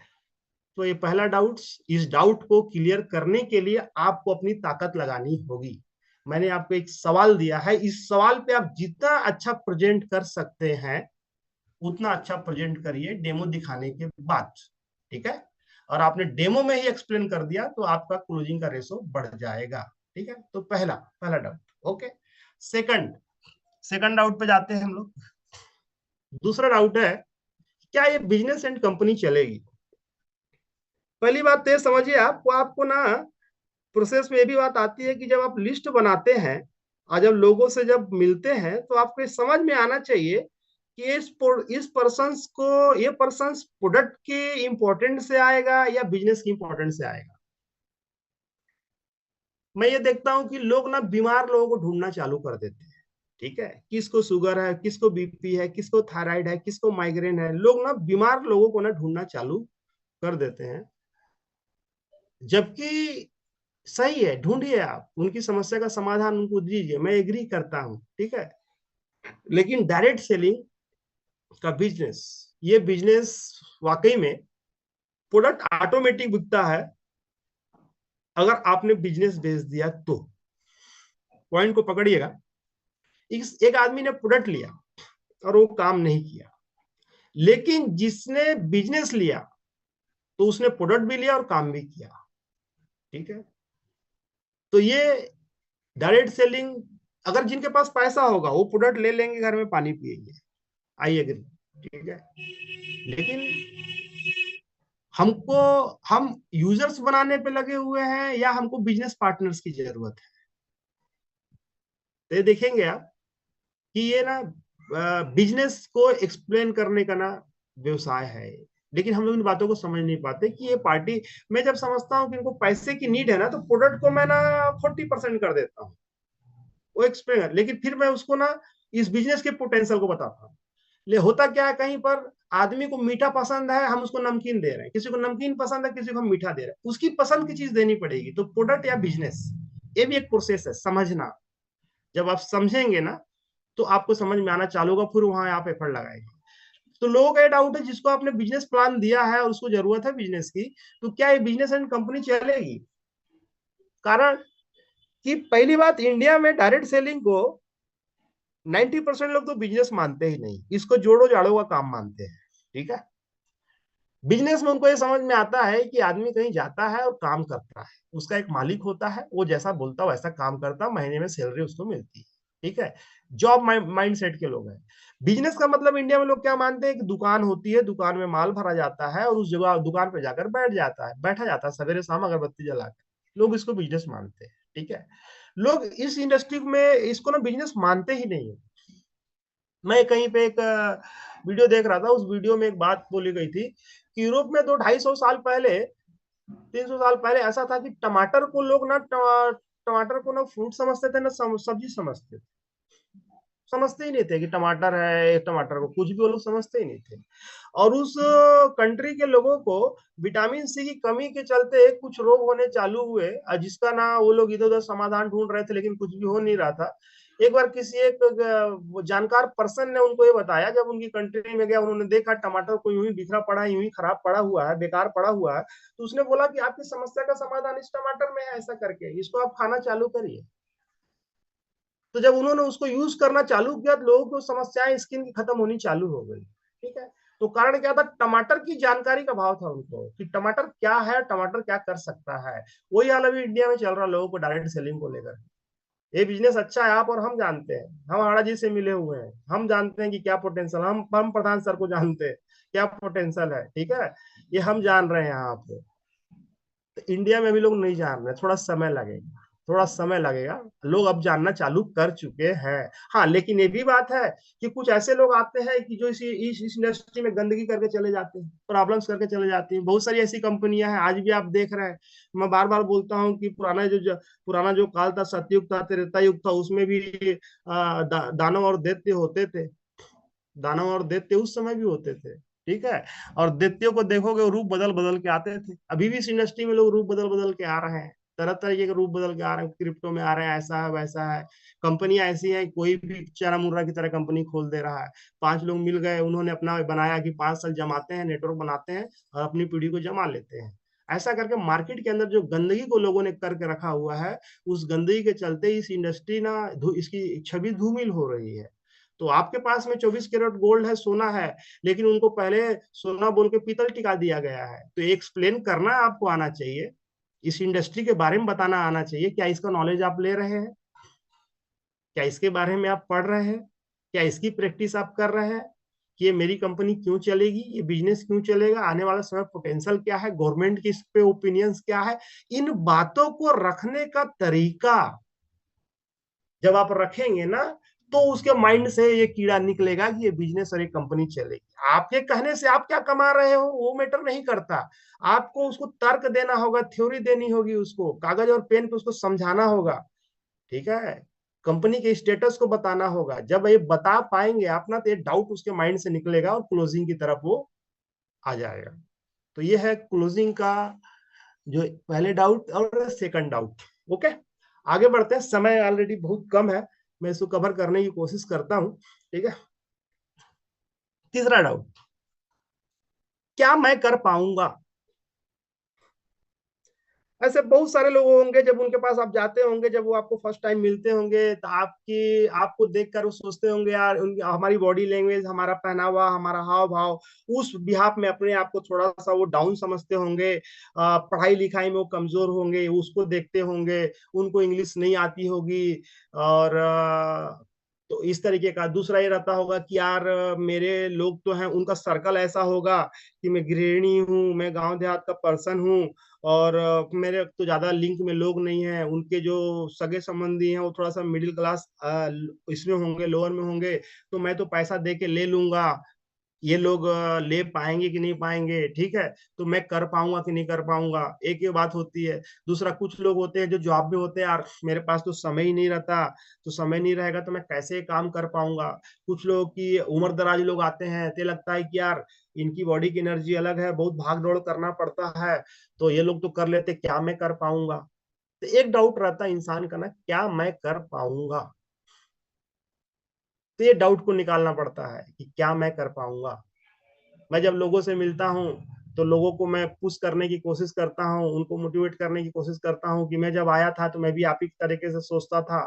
Speaker 1: तो ये पहला डाउट। इस डाउट को क्लियर करने के लिए आपको अपनी ताकत लगानी होगी। मैंने आपको एक सवाल दिया है, इस सवाल पे आप जितना अच्छा प्रेजेंट कर सकते हैं उतना अच्छा प्रेजेंट करिए डेमो दिखाने के बाद। ठीक है, और आपने डेमो में ही एक्सप्लेन कर दिया तो आपका क्लोजिंग का रेशो बढ़ जाएगा। ठीक है, तो पहला पहला doubt okay. Second second doubt पे जाते हैं हम लोग। दूसरा डाउट है, क्या ये बिजनेस एंड कंपनी चलेगी? पहली बात तो ये समझिए, आपको आपको ना प्रोसेस में ये भी बात आती है कि जब आप लिस्ट बनाते हैं और जब लोगों से जब मिलते हैं तो आपको समझ में आना चाहिए कि इस पर्सन को, ये पर्सन प्रोडक्ट के इंपॉर्टेंट से आएगा या बिजनेस की इंपॉर्टेंट से आएगा। मैं ये देखता हूं कि लोग ना बीमार लोगों को ढूंढना चालू कर देते हैं। ठीक है, किसको शुगर है, किसको बीपी है, किसको थायराइड है, किसको माइग्रेन है, लोग ना बीमार लोगों को ना ढूंढना चालू कर देते हैं। जबकि सही है, ढूंढिए, आप उनकी समस्या का समाधान उनको दीजिए, मैं एग्री करता हूं। ठीक है, लेकिन डायरेक्ट सेलिंग का बिजनेस, ये बिजनेस वाकई में प्रोडक्ट ऑटोमेटिक बिकता है अगर आपने बिजनेस बेच दिया तो। पॉइंट को पकड़िएगा। एक आदमी ने प्रोडक्ट लिया और वो काम नहीं किया, लेकिन जिसने बिजनेस लिया तो उसने प्रोडक्ट भी लिया और काम भी किया। ठीक है, तो ये डायरेक्ट सेलिंग, अगर जिनके पास पैसा होगा वो प्रोडक्ट ले लेंगे, घर में पानी पिएंगे, आई एग्री। ठीक है, लेकिन हमको, हम यूजर्स बनाने पे लगे हुए हैं या हमको बिजनेस पार्टनर्स की जरूरत है? तो ये देखेंगे आप कि ये ना बिजनेस को एक्सप्लेन करने का ना व्यवसाय है, लेकिन हम लोग इन बातों को समझ नहीं पाते कि ये पार्टी, मैं जब समझता हूँ कि इनको पैसे की नीड है ना तो प्रोडक्ट को मैं ना 40% कर देता हूँ, वो एक्सप्लेन, लेकिन फिर मैं उसको ना इस बिजनेस के पोटेंशियल को बताता हूँ। ले होता क्या है, कहीं पर आदमी को मीठा पसंद है, हम उसको नमकीन दे रहे हैं, किसी को नमकीन पसंद है, किसी को हम मीठा दे रहे हैं, उसकी पसंद की चीज देनी पड़ेगी। तो प्रोडक्ट या बिजनेस, ये भी एक प्रोसेस है समझना। जब आप समझेंगे ना तो आपको समझ में आना चालू होगा, फिर वहां आप एफर्ट लगाएंगे। तो लोगों का ये डाउट है, जिसको आपने बिजनेस प्लान दिया है और उसको जरूरत है बिजनेस की, तो क्या ये बिजनेस एंड कंपनी चलेगी? कारण कि पहली बात, इंडिया में डायरेक्ट सेलिंग को 90% लोग तो बिजनेस मानते ही नहीं, इसको जोड़ो जाड़ो का काम मानते हैं। ठीक है, बिजनेस में उनको ये समझ में आता है कि आदमी कहीं जाता है और काम करता है, उसका एक मालिक होता है, वो जैसा बोलता है वैसा काम करता है, महीने में सैलरी उसको मिलती है। ठीक है, जॉब माइंड सेट के लोग हैं। बिजनेस का मतलब इंडिया में लोग क्या मानते हैं कि दुकान होती है, दुकान में माल भरा जाता है और उस जगह दुकान पे जाकर बैठा जाता है सवेरे शाम अगरबत्ती जलाकर, लोग इसको बिजनेस मानते हैं। ठीक है, लोग इस इंडस्ट्री में इसको ना बिजनेस मानते ही नहीं है। मैं कहीं पे एक वीडियो देख रहा था, उस वीडियो में एक बात बोली गई थी कि यूरोप में 200-250 साल पहले, 300 साल पहले ऐसा था कि टमाटर को लोग ना टमाटर को ना फ्रूट समझते थे ना सब्जी समझते थे, समझते ही नहीं थे कि टमाटर है, टमाटर को कुछ भी वो लोग समझते ही नहीं थे। और उस कंट्री के लोगों को विटामिन सी की कमी के चलते कुछ रोग होने चालू हुए, जिसका ना वो लोग इधर उधर समाधान ढूंढ रहे थे, लेकिन कुछ भी हो नहीं रहा था। एक बार किसी एक जानकार पर्सन ने उनको ये बताया, जब उनकी कंट्री में गया, उन्होंने देखा टमाटर को यूं ही बिखरा पड़ा है, यूं ही खराब पड़ा हुआ है, बेकार पड़ा हुआ है, तो उसने बोला कि आपकी समस्या का समाधान इस टमाटर में है, ऐसा करके इसको आप खाना चालू करिए। तो जब उन्होंने उसको यूज करना चालू किया तो लोगों को समस्याएं स्किन की खत्म होनी चालू हो गई। ठीक है, तो कारण क्या था, टमाटर की जानकारी का भाव था उनको कि टमाटर क्या है, टमाटर क्या कर सकता है। वही हाल अभी इंडिया में चल रहा है लोगों को डायरेक्ट सेलिंग को लेकर। ये बिजनेस अच्छा है, आप और हम जानते हैं, हम आड़ा जी से मिले हुए हैं, हम जानते हैं कि क्या पोटेंशियल, हम प्रधान सर को जानते हैं क्या पोटेंशियल है, ठीक है। ये हम जान रहे हैं यहाँ पे। तो इंडिया में भी लोग नहीं जान रहे, थोड़ा समय लगेगा, थोड़ा समय लगेगा। लोग अब जानना चालू कर चुके हैं। हाँ, लेकिन ये भी बात है कि कुछ ऐसे लोग आते हैं कि जो इस इंडस्ट्री में गंदगी करके चले जाते हैं, प्रॉब्लम्स करके चले जाते हैं। बहुत सारी ऐसी कंपनियां हैं, आज भी आप देख रहे हैं। मैं बार बार बोलता हूँ कि पुराना जो काल था, सतयुग था, त्रेता युग था, उसमें भी दानव और दैत्य होते थे। दानव और दैत्य उस समय भी होते थे, ठीक है। और दैत्यों को देखोगे वो रूप बदल बदल के आते थे। अभी भी इस इंडस्ट्री में लोग रूप बदल बदल के आ रहे हैं, तरह तरह के रूप बदल के आ रहे हैं, क्रिप्टो में आ रहे हैं, ऐसा है वैसा है। कंपनियां ऐसी हैं, कोई भी चरा मुर्रा की तरह कंपनी खोल दे रहा है। 5 लोग मिल गए, उन्होंने अपना बनाया कि 5 साल जमाते हैं, नेटवर्क बनाते हैं और अपनी पीढ़ी को जमा लेते हैं। ऐसा करके मार्केट के अंदर जो गंदगी को लोगों ने करके रखा हुआ है, उस गंदगी के चलते इस इंडस्ट्री ना इसकी छवि धूमिल हो रही है। तो आपके पास में 24 कैरेट गोल्ड है, सोना है, लेकिन उनको पहले सोना बोल के पीतल टिका दिया गया है। तो एक्सप्लेन करना आपको आना चाहिए, इस इंडस्ट्री के बारे में बताना आना चाहिए। क्या इसका नॉलेज आप ले रहे हैं? क्या इसके बारे में आप पढ़ रहे हैं? क्या इसकी प्रैक्टिस आप कर रहे हैं कि ये मेरी कंपनी क्यों चलेगी, ये बिजनेस क्यों चलेगा, आने वाला समय पोटेंशियल क्या है, गवर्नमेंट की इस पे ओपिनियंस क्या है? इन बातों को रखने का तरीका जब आप रखेंगे ना, तो उसके माइंड से ये कीड़ा निकलेगा कि ये बिजनेस और ये कंपनी चलेगी। आपके कहने से आप क्या कमा रहे हो वो मैटर नहीं करता। आपको उसको तर्क देना होगा, थ्योरी देनी होगी, उसको कागज और पेन पे उसको समझाना होगा, ठीक है। कंपनी के स्टेटस को बताना होगा। जब ये बता पाएंगे आप ना, तो ये डाउट उसके माइंड से निकलेगा और क्लोजिंग की तरफ वो आ जाएगा। तो ये है क्लोजिंग का जो पहले डाउट और सेकंड डाउट। ओके, आगे बढ़ते हैं, समय ऑलरेडी बहुत कम है, मैं इसको कवर करने की कोशिश करता हूं, ठीक है। तीसरा डाउट, क्या मैं कर पाऊंगा? ऐसे बहुत सारे लोग होंगे, जब उनके पास आप जाते होंगे, जब वो आपको फर्स्ट टाइम मिलते होंगे, तो आपको देखकर वो सोचते होंगे यार, उनकी हमारी बॉडी लैंग्वेज, हमारा पहनावा, हमारा हाव भाव, उस बिहाफ में अपने आप को थोड़ा सा वो डाउन समझते होंगे। पढ़ाई लिखाई में वो कमजोर होंगे, उसको देखते होंगे, उनको इंग्लिश नहीं आती होगी। और तो इस तरीके का दूसरा ये रहता होगा कि यार मेरे लोग तो हैं, उनका सर्कल ऐसा होगा कि मैं गृहिणी हूँ, मैं गांव देहात का पर्सन हूँ, और मेरे तो ज्यादा लिंक में लोग नहीं है। उनके जो सगे संबंधी हैं वो थोड़ा सा मिडिल क्लास इसमें होंगे, लोअर में होंगे, तो मैं तो पैसा दे के ले लूंगा। ये लोग ले पाएंगे कि नहीं पाएंगे, ठीक है। तो मैं कर पाऊंगा कि नहीं कर पाऊंगा, एक ये बात होती है। दूसरा, कुछ लोग होते हैं जो जॉब में होते हैं, यार मेरे पास तो समय ही नहीं रहता, तो समय नहीं रहेगा तो मैं कैसे काम कर पाऊंगा। कुछ लोग की उम्र दराज लोग आते हैं, तो लगता है कि यार इनकी बॉडी की एनर्जी अलग है, बहुत भाग दौड़ करना पड़ता है, तो ये लोग तो कर लेते, क्या मैं कर पाऊंगा? तो एक डाउट रहता है इंसान का ना, क्या मैं कर पाऊंगा? तो ये डाउट को निकालना पड़ता है कि क्या मैं कर पाऊंगा। मैं जब लोगों से मिलता हूँ, तो लोगों को मैं पुश करने की कोशिश करता हूँ, उनको मोटिवेट करने की कोशिश करता हूँ कि मैं जब आया था तो मैं भी आप ही तरीके से सोचता था,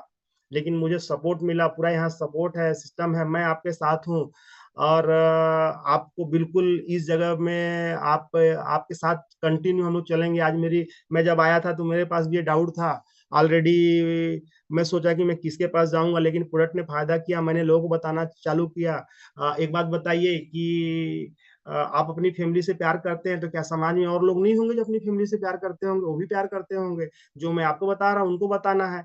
Speaker 1: लेकिन मुझे सपोर्ट मिला, पूरा यहाँ सपोर्ट है, सिस्टम है, मैं आपके साथ हूँ। और आपको बिल्कुल इस जगह में आपके साथ कंटिन्यू हम लोग चलेंगे। आज मैं जब आया था तो मेरे पास भी ये डाउट था ऑलरेडी। मैं सोचा कि मैं किसके पास जाऊंगा, लेकिन प्रोडक्ट ने फायदा किया, मैंने लोगों को बताना चालू किया। एक बात बताइए कि आप अपनी फैमिली से प्यार करते हैं, तो क्या समाज में और लोग नहीं होंगे जो अपनी फैमिली से प्यार करते होंगे? वो भी प्यार करते होंगे। जो मैं आपको बता रहा हूँ उनको बताना है।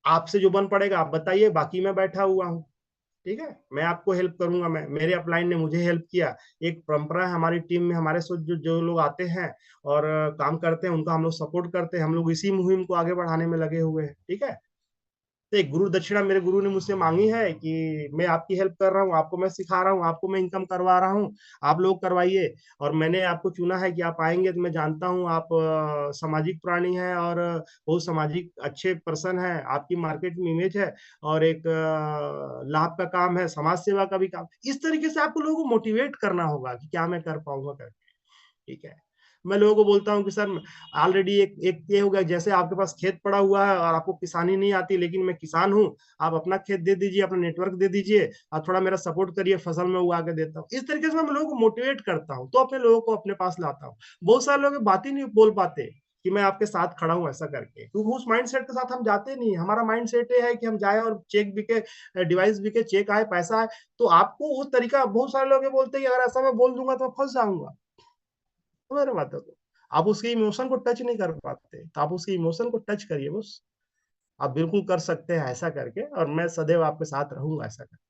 Speaker 1: आपसे जो बन पड़ेगा आप बताइए, बाकी मैं बैठा हुआ हूँ, ठीक है। मैं आपको हेल्प करूंगा, मैं मेरे अपलाइन ने मुझे हेल्प किया। एक परंपरा है हमारी टीम में, हमारे साथ जो जो लोग आते हैं और काम करते हैं, उनका हम लोग सपोर्ट करते हैं। हम लोग इसी मुहिम को आगे बढ़ाने में लगे हुए हैं, ठीक है। तो एक गुरु दक्षिणा मेरे गुरु ने मुझसे मांगी है कि मैं आपकी हेल्प कर रहा हूँ, आपको मैं सिखा रहा हूँ, आपको मैं इनकम करवा रहा हूँ, आप लोग करवाइए। और मैंने आपको चुना है कि आप आएंगे, तो मैं जानता हूँ आप सामाजिक प्राणी हैं और बहुत सामाजिक अच्छे पर्सन हैं, आपकी मार्केट में इमेज है, और एक लाभ का काम है, समाज सेवा का भी काम। इस तरीके से आपको लोगों को मोटिवेट करना होगा कि क्या मैं कर पाऊंगा करके, ठीक है। मैं लोगों को बोलता हूँ कि सर ऑलरेडी एक एक ये हो गया, जैसे आपके पास खेत पड़ा हुआ है और आपको किसानी नहीं आती, लेकिन मैं किसान हूँ, आप अपना खेत दे दीजिए, अपना नेटवर्क दे दीजिए, और थोड़ा मेरा सपोर्ट करिए, फसल में उगा के देता हूँ। इस तरीके से मैं लोगों को मोटिवेट करता हूँ, तो अपने लोगों को अपने पास लाता हूँ। बहुत सारे लोग बात ही नहीं बोल पाते, कि मैं आपके साथ खड़ा हूं ऐसा करके, क्योंकि उस माइंड सेट के साथ हम जाते नहीं। हमारा माइंड सेट ये है कि हम जाए और चेक बिके, डिवाइस बिके, चेक आए, पैसा आए। तो आपको उस तरीका, बहुत सारे लोग ये बोलते हैं कि अगर ऐसा मैं बोल दूंगा तो मैं फंस जाऊंगा। तो मेरे बातों को आप उसके इमोशन को टच नहीं कर पाते, तो आप उसके इमोशन को टच करिए बस। आप बिल्कुल कर सकते हैं ऐसा करके, और मैं सदैव आपके साथ रहूंगा ऐसा करके।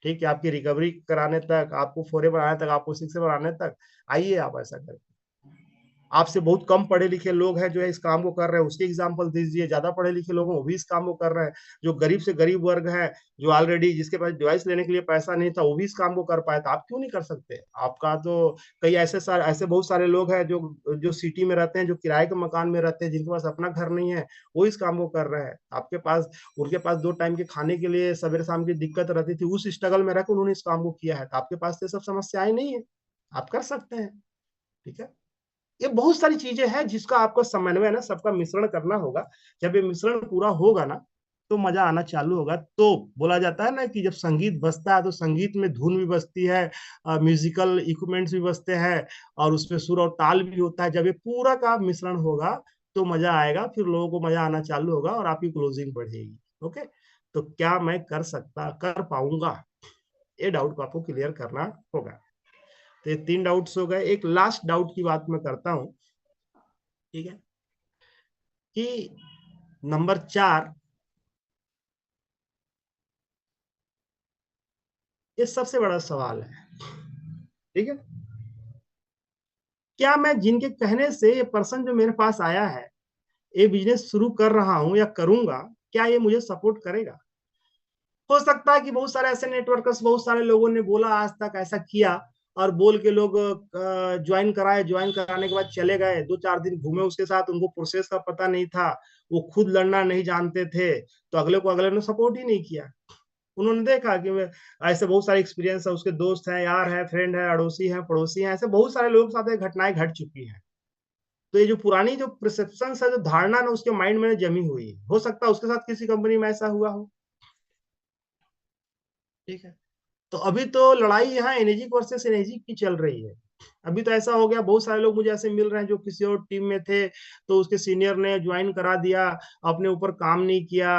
Speaker 1: ठीक है, आपकी रिकवरी कराने तक, आपको फोरे बनाने तक, आपको सिक्स बनाने तक आइए आप ऐसा करके। आपसे बहुत कम पढ़े लिखे लोग हैं जो है इस काम को कर रहे हैं, उसके एग्जाम्पल दीजिए। ज्यादा पढ़े लिखे लोग हैं वो भी इस काम को कर रहे हैं। जो गरीब से गरीब वर्ग है, जो ऑलरेडी जिसके पास डिवाइस लेने के लिए पैसा नहीं था, वो भी इस काम को कर पाया, तो आप क्यों नहीं कर सकते? आपका तो कई ऐसे बहुत सारे लोग हैं जो जो सिटी में रहते हैं, जो किराए के मकान में रहते हैं, जिनके पास अपना घर नहीं है, वो इस काम को कर रहे हैं। आपके पास, उनके पास 2 टाइम के खाने के लिए सवेरे शाम की दिक्कत रहती थी, उस स्ट्रगल में रहकर उन्होंने इस काम को किया है। तो आपके पास तो ये सब समस्याएं नहीं है, आप कर सकते हैं। ठीक है, ये बहुत सारी चीजें हैं जिसका आपको समन्वय ना, सबका मिश्रण करना होगा। जब ये मिश्रण पूरा होगा ना, तो मजा आना चालू होगा। तो बोला जाता है ना कि जब संगीत बजता है तो संगीत में धुन भी बजती है, म्यूजिकल इक्विपमेंट्स भी बजते हैं, और उसमें सुर और ताल भी होता है। जब ये पूरा का मिश्रण होगा तो मजा आएगा, फिर लोगों को मजा आना चालू होगा और आपकी क्लोजिंग बढ़ेगी। ओके, तो क्या मैं कर पाऊंगा, ये डाउट को आपको क्लियर करना होगा। तो ये 3 डाउट्स हो गए। एक लास्ट डाउट की बात मैं करता हूं। ठीक है, कि नंबर 4, ये सबसे बड़ा सवाल है। ठीक है, क्या मैं जिनके कहने से ये पर्सन जो मेरे पास आया है, ये बिजनेस शुरू कर रहा हूं या करूंगा, क्या ये मुझे सपोर्ट करेगा? हो सकता है कि बहुत सारे ऐसे नेटवर्कर्स, बहुत सारे लोगों ने बोला आज तक ऐसा किया, और बोल के लोग ज्वाइन कराए, ज्वाइन कराने के बाद चले गए, 2-4 दिन घूमे उसके साथ, उनको प्रोसेस का पता नहीं था, वो खुद लड़ना नहीं जानते थे, तो अगले ने सपोर्ट ही नहीं किया। उन्होंने देखा कि ऐसे बहुत सारे एक्सपीरियंस है, उसके दोस्त हैं, यार हैं, फ्रेंड है, अड़ोसी हैं, पड़ोसी हैं, ऐसे बहुत सारे लोगों के साथ ये घटनाएं घट चुकी हैं। तो ये जो पुरानी जो परसेप्शन है, जो धारणा ना, उसके माइंड में जमी हुई है। हो सकता है उसके साथ किसी कंपनी में ऐसा हुआ हो। ठीक है, तो अभी तो लड़ाई यहाँ एनर्जी वर्सेस एनर्जी की चल रही है। अभी तो ऐसा हो गया, बहुत सारे लोग मुझे ऐसे मिल रहे हैं जो किसी और टीम में थे, तो उसके सीनियर ने ज्वाइन करा दिया, अपने ऊपर काम नहीं किया,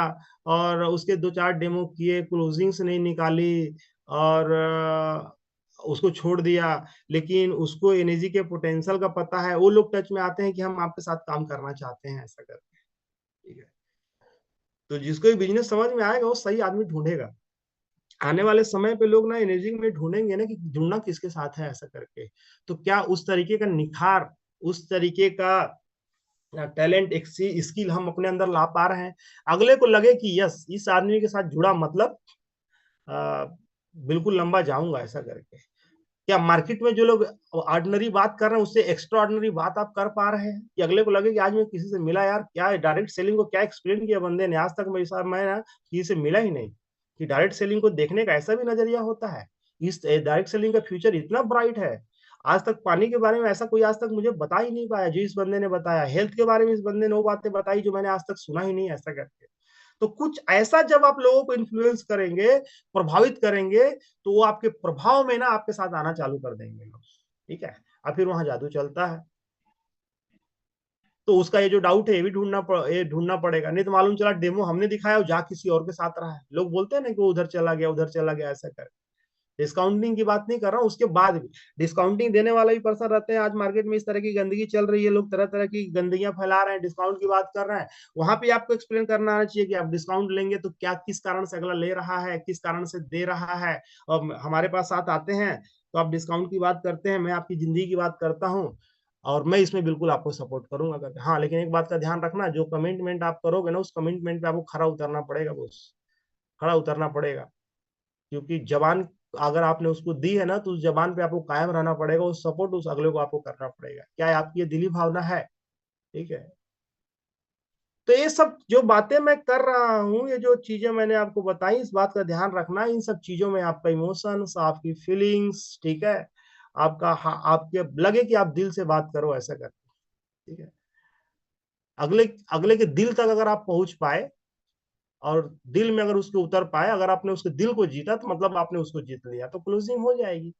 Speaker 1: और उसके 2-4 डेमो किए, क्लोजिंग्स नहीं निकाली, और उसको छोड़ दिया। लेकिन उसको एनर्जी के पोटेंशियल का पता है, वो लोग टच में आते हैं कि हम आपके साथ काम करना चाहते हैं ऐसा करके। ठीक है, तो जिसको ये बिजनेस समझ में आएगा वो सही आदमी ढूंढेगा। आने वाले समय पे लोग ना एनर्जी में ढूंढेंगे ना कि जुड़ना किसके साथ है ऐसा करके। तो क्या उस तरीके का निखार, उस तरीके का टैलेंट, एक स्किल हम अपने अंदर ला पा रहे हैं, अगले को लगे कि यस, इस आदमी के साथ जुड़ा मतलब आ, बिल्कुल लंबा जाऊंगा ऐसा करके। क्या मार्केट में जो लोग ऑर्डिनरी बात कर रहे हैं उससे एक्स्ट्रा ऑर्डिनरी बात आप कर पा रहे हैं, कि अगले को लगे कि आज मैं किसी से मिला, यार क्या डायरेक्ट सेलिंग को क्या एक्सप्लेन किया बंदे ने, आज तक मैं ना किसी से मिला ही नहीं, कि डायरेक्ट सेलिंग को देखने का ऐसा भी नजरिया होता है। इस डायरेक्ट सेलिंग का फ्यूचर इतना ब्राइट है। आज तक पानी के बारे में ऐसा कोई आज तक मुझे बता ही नहीं पाया जो इस बंदे ने बताया। हेल्थ के बारे में इस बंदे ने वो बातें बताई जो मैंने आज तक सुना ही नहीं ऐसा करके। तो कुछ ऐसा जब आप लोगों को इन्फ्लुएंस करेंगे, प्रभावित करेंगे, तो वो आपके प्रभाव में ना आपके साथ आना चालू कर देंगे लोग। ठीक है, और फिर वहां जादू चलता है। तो उसका ये जो डाउट है, ये ढूंढना पड़ेगा, नहीं तो मालूम चला डेमो हमने दिखाया और जा किसी और के साथ रहा है। लोग बोलते हैं ना कि वो उधर चला गया ऐसा कर। डिस्काउंटिंग की बात नहीं कर रहा हूँ, उसके बाद भी डिस्काउंटिंग देने वाला भी पर्सन रहते हैं। आज मार्केट में इस तरह की गंदगी चल रही है, लोग तरह तरह की गंदगियां फैला रहे हैं, डिस्काउंट की बात कर रहे हैं। वहां पे आपको एक्सप्लेन करना आना चाहिए कि आप डिस्काउंट लेंगे तो क्या, किस कारण से अगला ले रहा है, किस कारण से दे रहा है। और हमारे पास साथ आते हैं तो आप डिस्काउंट की बात करते हैं, मैं आपकी जिंदगी की बात करता हूँ, और मैं इसमें बिल्कुल आपको सपोर्ट करूंगा करके। हाँ, लेकिन एक बात का ध्यान रखना, जो कमिटमेंट आप करोगे ना, उस कमिटमेंट पे आपको खरा उतरना पड़ेगा बॉस, खड़ा उतरना पड़ेगा। क्योंकि जबान अगर आपने उसको दी है ना, तो उस जबान पे आपको कायम रहना पड़ेगा, उस सपोर्ट उस अगले को आपको करना पड़ेगा। क्या है, आपकी ये दिली भावना है? ठीक है, तो ये सब जो बातें मैं कर रहा हूँ, ये जो चीजें मैंने आपको बताई, इस बात का ध्यान रखना, इन सब चीजों में आपका इमोशंस, आपकी फीलिंग्स, ठीक है, आपके लगे कि आप दिल से बात करो ऐसा कर। ठीक है, अगले अगले के दिल तक अगर आप पहुंच पाए, और दिल में अगर उसके उतर पाए, अगर आपने उसके दिल को जीता, तो मतलब आपने उसको जीत लिया, तो क्लोजिंग हो जाएगी।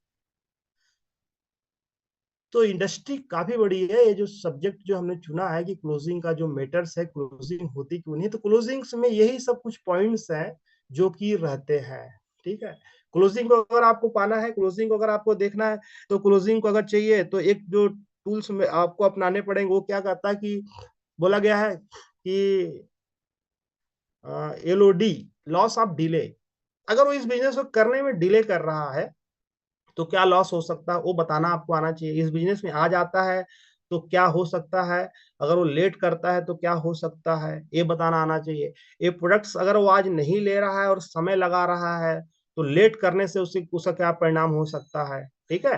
Speaker 1: तो इंडस्ट्री काफी बड़ी है। ये जो सब्जेक्ट जो हमने चुना है कि क्लोजिंग का जो मैटर्स है, क्लोजिंग होती क्यों नहीं, तो क्लोजिंग्स में यही सब कुछ पॉइंट्स हैं जो कि रहते हैं। ठीक है। क्लोजिंग को अगर आपको पाना है, क्लोजिंग को अगर आपको देखना है, तो क्लोजिंग को अगर चाहिए तो एक जो टूल्स में आपको अपनाने पड़ेंगे, वो क्या कहता है कि बोला गया है कि LOD, लॉस ऑफ डिले। अगर वो इस बिजनेस को करने में डिले कर रहा है तो क्या लॉस हो सकता है वो बताना आपको आना चाहिए। इस बिजनेस में आ जाता है तो क्या हो सकता है, अगर वो लेट करता है तो क्या हो सकता है, ये बताना आना चाहिए। ये प्रोडक्ट्स अगर वो आज नहीं ले रहा है और समय लगा रहा है, तो लेट करने से उसे उसका क्या परिणाम हो सकता है। ठीक है।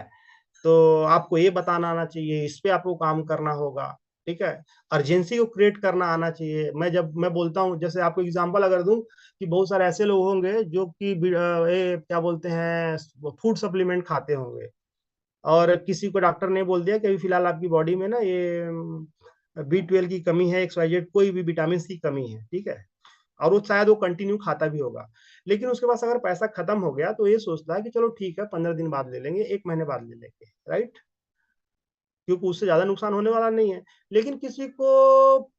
Speaker 1: तो आपको ये बताना आना चाहिए, इस पे आपको काम करना होगा। ठीक है। अर्जेंसी को क्रिएट करना आना चाहिए। मैं बोलता हूँ, जैसे आपको एग्जांपल अगर दूं, कि बहुत सारे ऐसे लोग होंगे जो कि ये क्या बोलते हैं, फूड सप्लीमेंट खाते होंगे, और किसी को डॉक्टर ने बोल दिया कि अभी फिलहाल आपकी बॉडी में ना ये B12 की कमी है, XYZ कोई भी विटामिन की कमी है। ठीक है। और वो शायद वो कंटिन्यू खाता भी होगा, लेकिन उसके पास अगर पैसा खत्म हो गया तो ये सोचता है कि चलो ठीक है, 15 दिन बाद ले लेंगे, 1 महीने बाद ले लेंगे, राइट, क्योंकि उससे ज्यादा नुकसान होने वाला नहीं है। लेकिन किसी को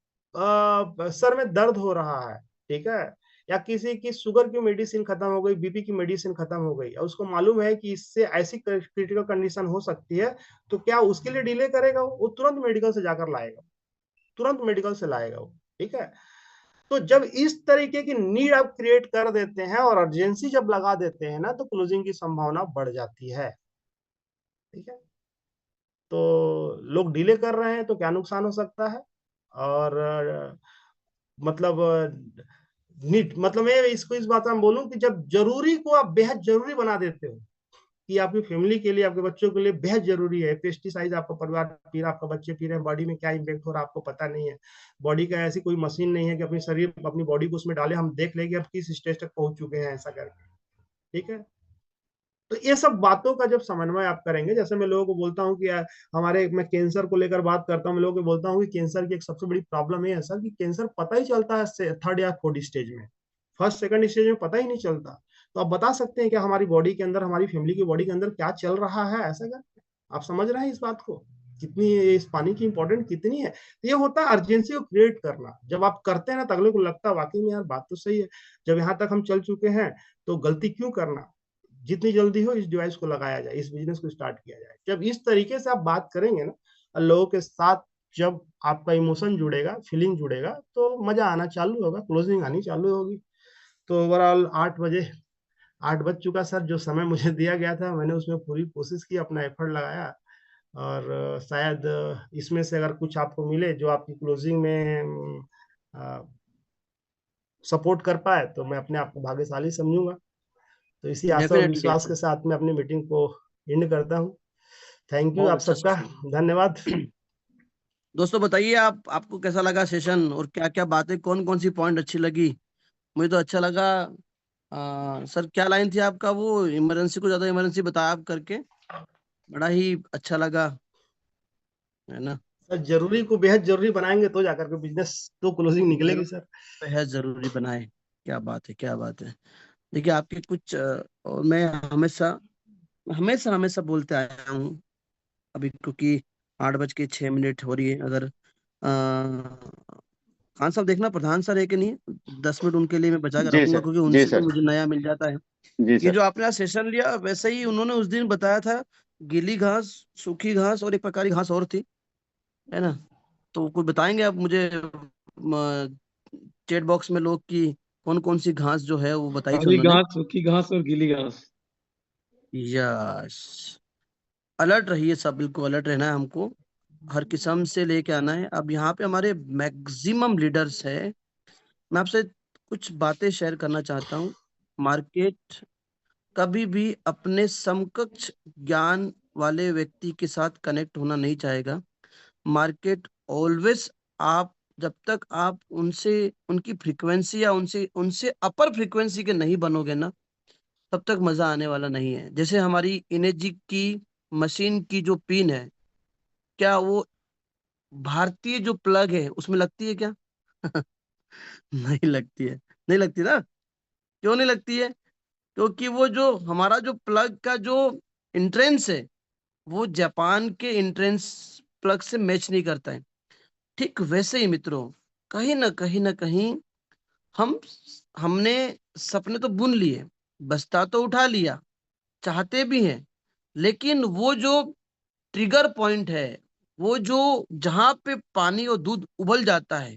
Speaker 1: सर में दर्द हो रहा है, ठीक है, या किसी की शुगर की मेडिसिन खत्म हो गई, BP की मेडिसिन खत्म हो गई, और उसको मालूम है कि इससे ऐसी क्रिटिकल कंडीशन हो सकती है, तो क्या उसके लिए डिले करेगा? वो तुरंत मेडिकल से जाकर लाएगा, तुरंत मेडिकल से लाएगा वो। ठीक है। तो जब इस तरीके की नीड आप क्रिएट कर देते हैं और अर्जेंसी जब लगा देते हैं ना, तो क्लोजिंग की संभावना बढ़ जाती है। ठीक है। तो लोग डिले कर रहे हैं तो क्या नुकसान हो सकता है, और मतलब नीट मतलब मैं इसको इस बात में बोलूं कि जब जरूरी को आप बेहद जरूरी बना देते हो, कि आपकी फैमिली के लिए, आपके बच्चों के लिए बेहद जरूरी है, पेस्टिसाइड आपका परिवार पी रहा, आपका बच्चे पी रहे हैं, बॉडी में क्या इम्पेक्ट हो रहा है आपको पता नहीं है। बॉडी का ऐसी कोई मशीन नहीं है कि अपनी शरीर अपनी बॉडी को उसमें डाले, हम देख लेंगे अब किस स्टेज तक पहुंच चुके हैं ऐसा करके। ठीक है। तो ये सब बातों का जब समन्वय आप करेंगे, जैसे मैं लोगों को बोलता हूँ कि मैं कैंसर को लेकर बात करता हूँ, मैं लोगों को बोलता हूँ कि कैंसर की एक सबसे बड़ी प्रॉब्लम है सर, कि कैंसर पता ही चलता है थर्ड या फोर्थ स्टेज में, फर्स्ट सेकंड स्टेज में पता ही नहीं चलता। तो आप बता सकते हैं कि हमारी बॉडी के अंदर, हमारी फैमिली की बॉडी के अंदर क्या चल रहा है ऐसा कर, आप समझ रहे हैं इस बात को, कितनी इस पानी की इंपॉर्टेंट कितनी है। तो ये होता है अर्जेंसी को क्रिएट करना। जब आप करते हैं ना, तो अगले को लगता है वाकई में यार बात तो सही है, जब यहाँ तक हम चल चुके हैं तो गलती क्यों करना, जितनी जल्दी हो इस डिवाइस को लगाया जाए, इस बिजनेस को स्टार्ट किया जाए। जब इस तरीके से आप बात करेंगे ना, और लोगों के साथ जब आपका इमोशन जुड़ेगा, फीलिंग जुड़ेगा, तो मजा आना चालू होगा, क्लोजिंग आनी चालू होगी। तो ओवरऑल 8 बजे, 8 बज चुका सर, जो समय मुझे दिया गया था मैंने उसमें पूरी कोशिश की, अपना एफर्ट लगाया, और शायद इसमें से अगर कुछ आपको मिले जो आपकी क्लोजिंग में सपोर्ट कर पाए, तो मैं अपने आप को भाग्यशाली समझूंगा। तो इसी आशा और
Speaker 2: डेफिनेटली
Speaker 1: विश्वास के
Speaker 2: डेफिनेटली।
Speaker 1: साथ मैं अपनी मीटिंग को एंड करता हूँ। थैंक यू
Speaker 2: बहुत
Speaker 1: आप
Speaker 2: अच्छा
Speaker 1: सबका,
Speaker 2: सेशन।
Speaker 1: धन्यवाद।
Speaker 2: दोस्तों बताइए आप, आपको कैसा लगा सेशन, और क्या क्या बातें, कौन कौन सी पॉइंट अच्छी लगी। मुझे तो अच्छा लगा। सर क्या लाइन थी आपका, वो इमरजेंसी को ज्यादा इमरजेंसी बताया आप करके, बड़ा ही अच्छा लगा, है ना।
Speaker 1: सर जरूरी को बेहद जरूरी बनाएंगे तो जाकर के बिजनेस तो क्लोजिंग निकलेगी
Speaker 2: जरूर,
Speaker 1: सर।
Speaker 2: बेहद जरूरी बनाए। क्या बात है, क्या बात है। देखिए आपके कुछ और मैं हमेशा हमेशा हमेशा बोलते आया हूँ, अभी क्योंकि 8:06 हो रही है, अगर खान साहब देखना प्रधान सर है कि नहीं, 10 मिनट उनके लिए मैं बचा के
Speaker 3: जी
Speaker 2: रखूंगा,
Speaker 3: सर।
Speaker 2: क्योंकि
Speaker 3: जी
Speaker 2: उनसे भी
Speaker 3: सर।
Speaker 2: मुझे नया मिल जाता है।
Speaker 3: जी
Speaker 2: ये
Speaker 3: सर।
Speaker 2: जो आपने आज सेशन लिया, वैसे ही उन्होंने उस दिन बताया था, गीली घास, सूखी घास और एक प्रकार की घास और थी, है ना। तो कुछ बताएंगे आप मुझे चैट बॉक्स में लोग की कौन कौन सी घास जो है वो बताई थी
Speaker 4: हरी
Speaker 2: उन्होंने।
Speaker 4: घास, सूखी घास और गीली घास।
Speaker 2: यस, अलर्ट रहिए सब, बिल्कुल अलर्ट रहना है हमको, हर किस्म से लेके आना है। अब यहाँ पे हमारे मैक्सिमम लीडर्स है, मैं आपसे कुछ बातें शेयर करना चाहता हूँ। मार्केट कभी भी अपने समकक्ष ज्ञान वाले व्यक्ति के साथ कनेक्ट होना नहीं चाहेगा। मार्केट ऑलवेज, आप जब तक आप उनसे, उनकी फ्रीक्वेंसी या उनसे उनसे अपर फ्रीक्वेंसी के नहीं बनोगे ना, तब तक मजा आने वाला नहीं है। जैसे हमारी इनेजी की मशीन की जो पिन है, क्या वो भारतीय जो प्लग है उसमें लगती है क्या? नहीं लगती है, नहीं लगती ना। क्यों नहीं लगती है? क्योंकि वो जो हमारा जो प्लग का जो इंट्रेंस है, वो जापान के एंट्रेंस प्लग से मैच नहीं करता है। ठीक वैसे ही मित्रों, कहीं ना कहीं हम हमने सपने तो बुन लिए, बस्ता तो उठा लिया, चाहते भी हैं, लेकिन वो जो ट्रिगर पॉइंट है, वो जो जहां पे पानी और दूध उबल जाता है,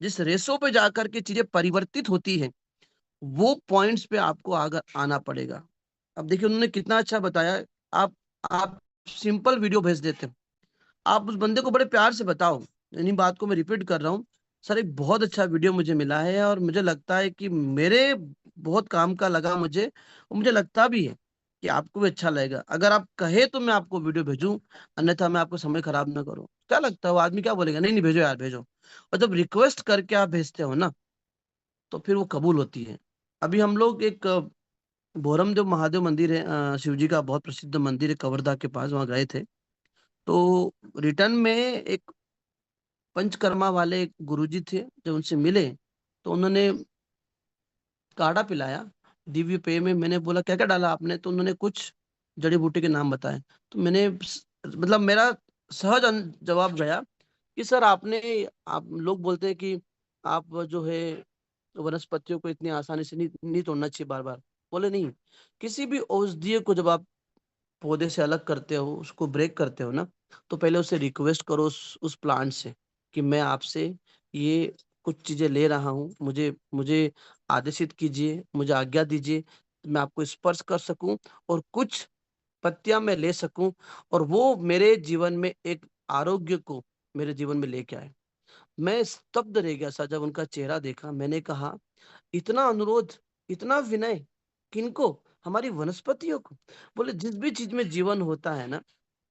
Speaker 2: जिस रेसो पे जाकर के चीजें परिवर्तित होती है, वो पॉइंट्स पे आपको आगे आना पड़ेगा। अब देखिए उन्होंने कितना अच्छा बताया। आप आप सिंपल वीडियो भेज देते हो, आप उस बंदे को बड़े प्यार से बताओ। इन्हीं बात को मैं रिपीट कर रहा हूँ। सर एक बहुत अच्छा वीडियो मुझे मिला है और मुझे लगता है कि मेरे बहुत काम का लगा मुझे, और मुझे लगता भी है कि आपको भी अच्छा लगेगा। अगर आप कहे तो मैं आपको वीडियो भेजूं, अन्यथा मैं आपको समय खराब ना करूं। क्या लगता है वो आदमी क्या बोलेगा? नहीं नहीं भेजो यार भेजो। और जब रिक्वेस्ट करके आप भेजते हो ना, तो फिर वो कबूल होती है। अभी हम लोग एक भोरम जो महादेव मंदिर है, शिव जी का बहुत प्रसिद्ध मंदिर है कवर्धा के पास, वहां गए थे। तो रिटर्न में एक पंचकर्मा वाले एक गुरुजी थे, जब उनसे मिले तो उन्होंने काढ़ा पिलाया दिव्य पेय में। मैंने बोला क्या क्या डाला आपने, तो उन्होंने कुछ जड़ी बूटी के नाम बताए। तो मैंने मतलब मेरा सहज जवाब गया कि सर आपने, आप लोग बोलते हैं कि आप जो है वनस्पतियों को इतनी आसानी से नहीं तोड़ना चाहिए बार बार। बोले नहीं, किसी भी औषधीय को जब आप पौधे से अलग करते हो, उसको ब्रेक करते हो ना, तो पहले उसे रिक्वेस्ट करो उस प्लांट से कि मैं आपसे ये कुछ चीजें ले रहा हूँ, मुझे मुझे आदेशित कीजिए, मुझे आज्ञा दीजिए, मैं आपको स्पर्श कर सकूं और कुछ पत्तियां मैं ले सकूं, और वो मेरे जीवन में एक आरोग्य को मेरे जीवन में लेके आए। मैं स्तब्ध रह गया सर जब उनका चेहरा देखा। मैंने कहा इतना अनुरोध, इतना विनय, किनको? हमारी वनस्पतियों को। बोले जिस भी चीज में जीवन होता है ना,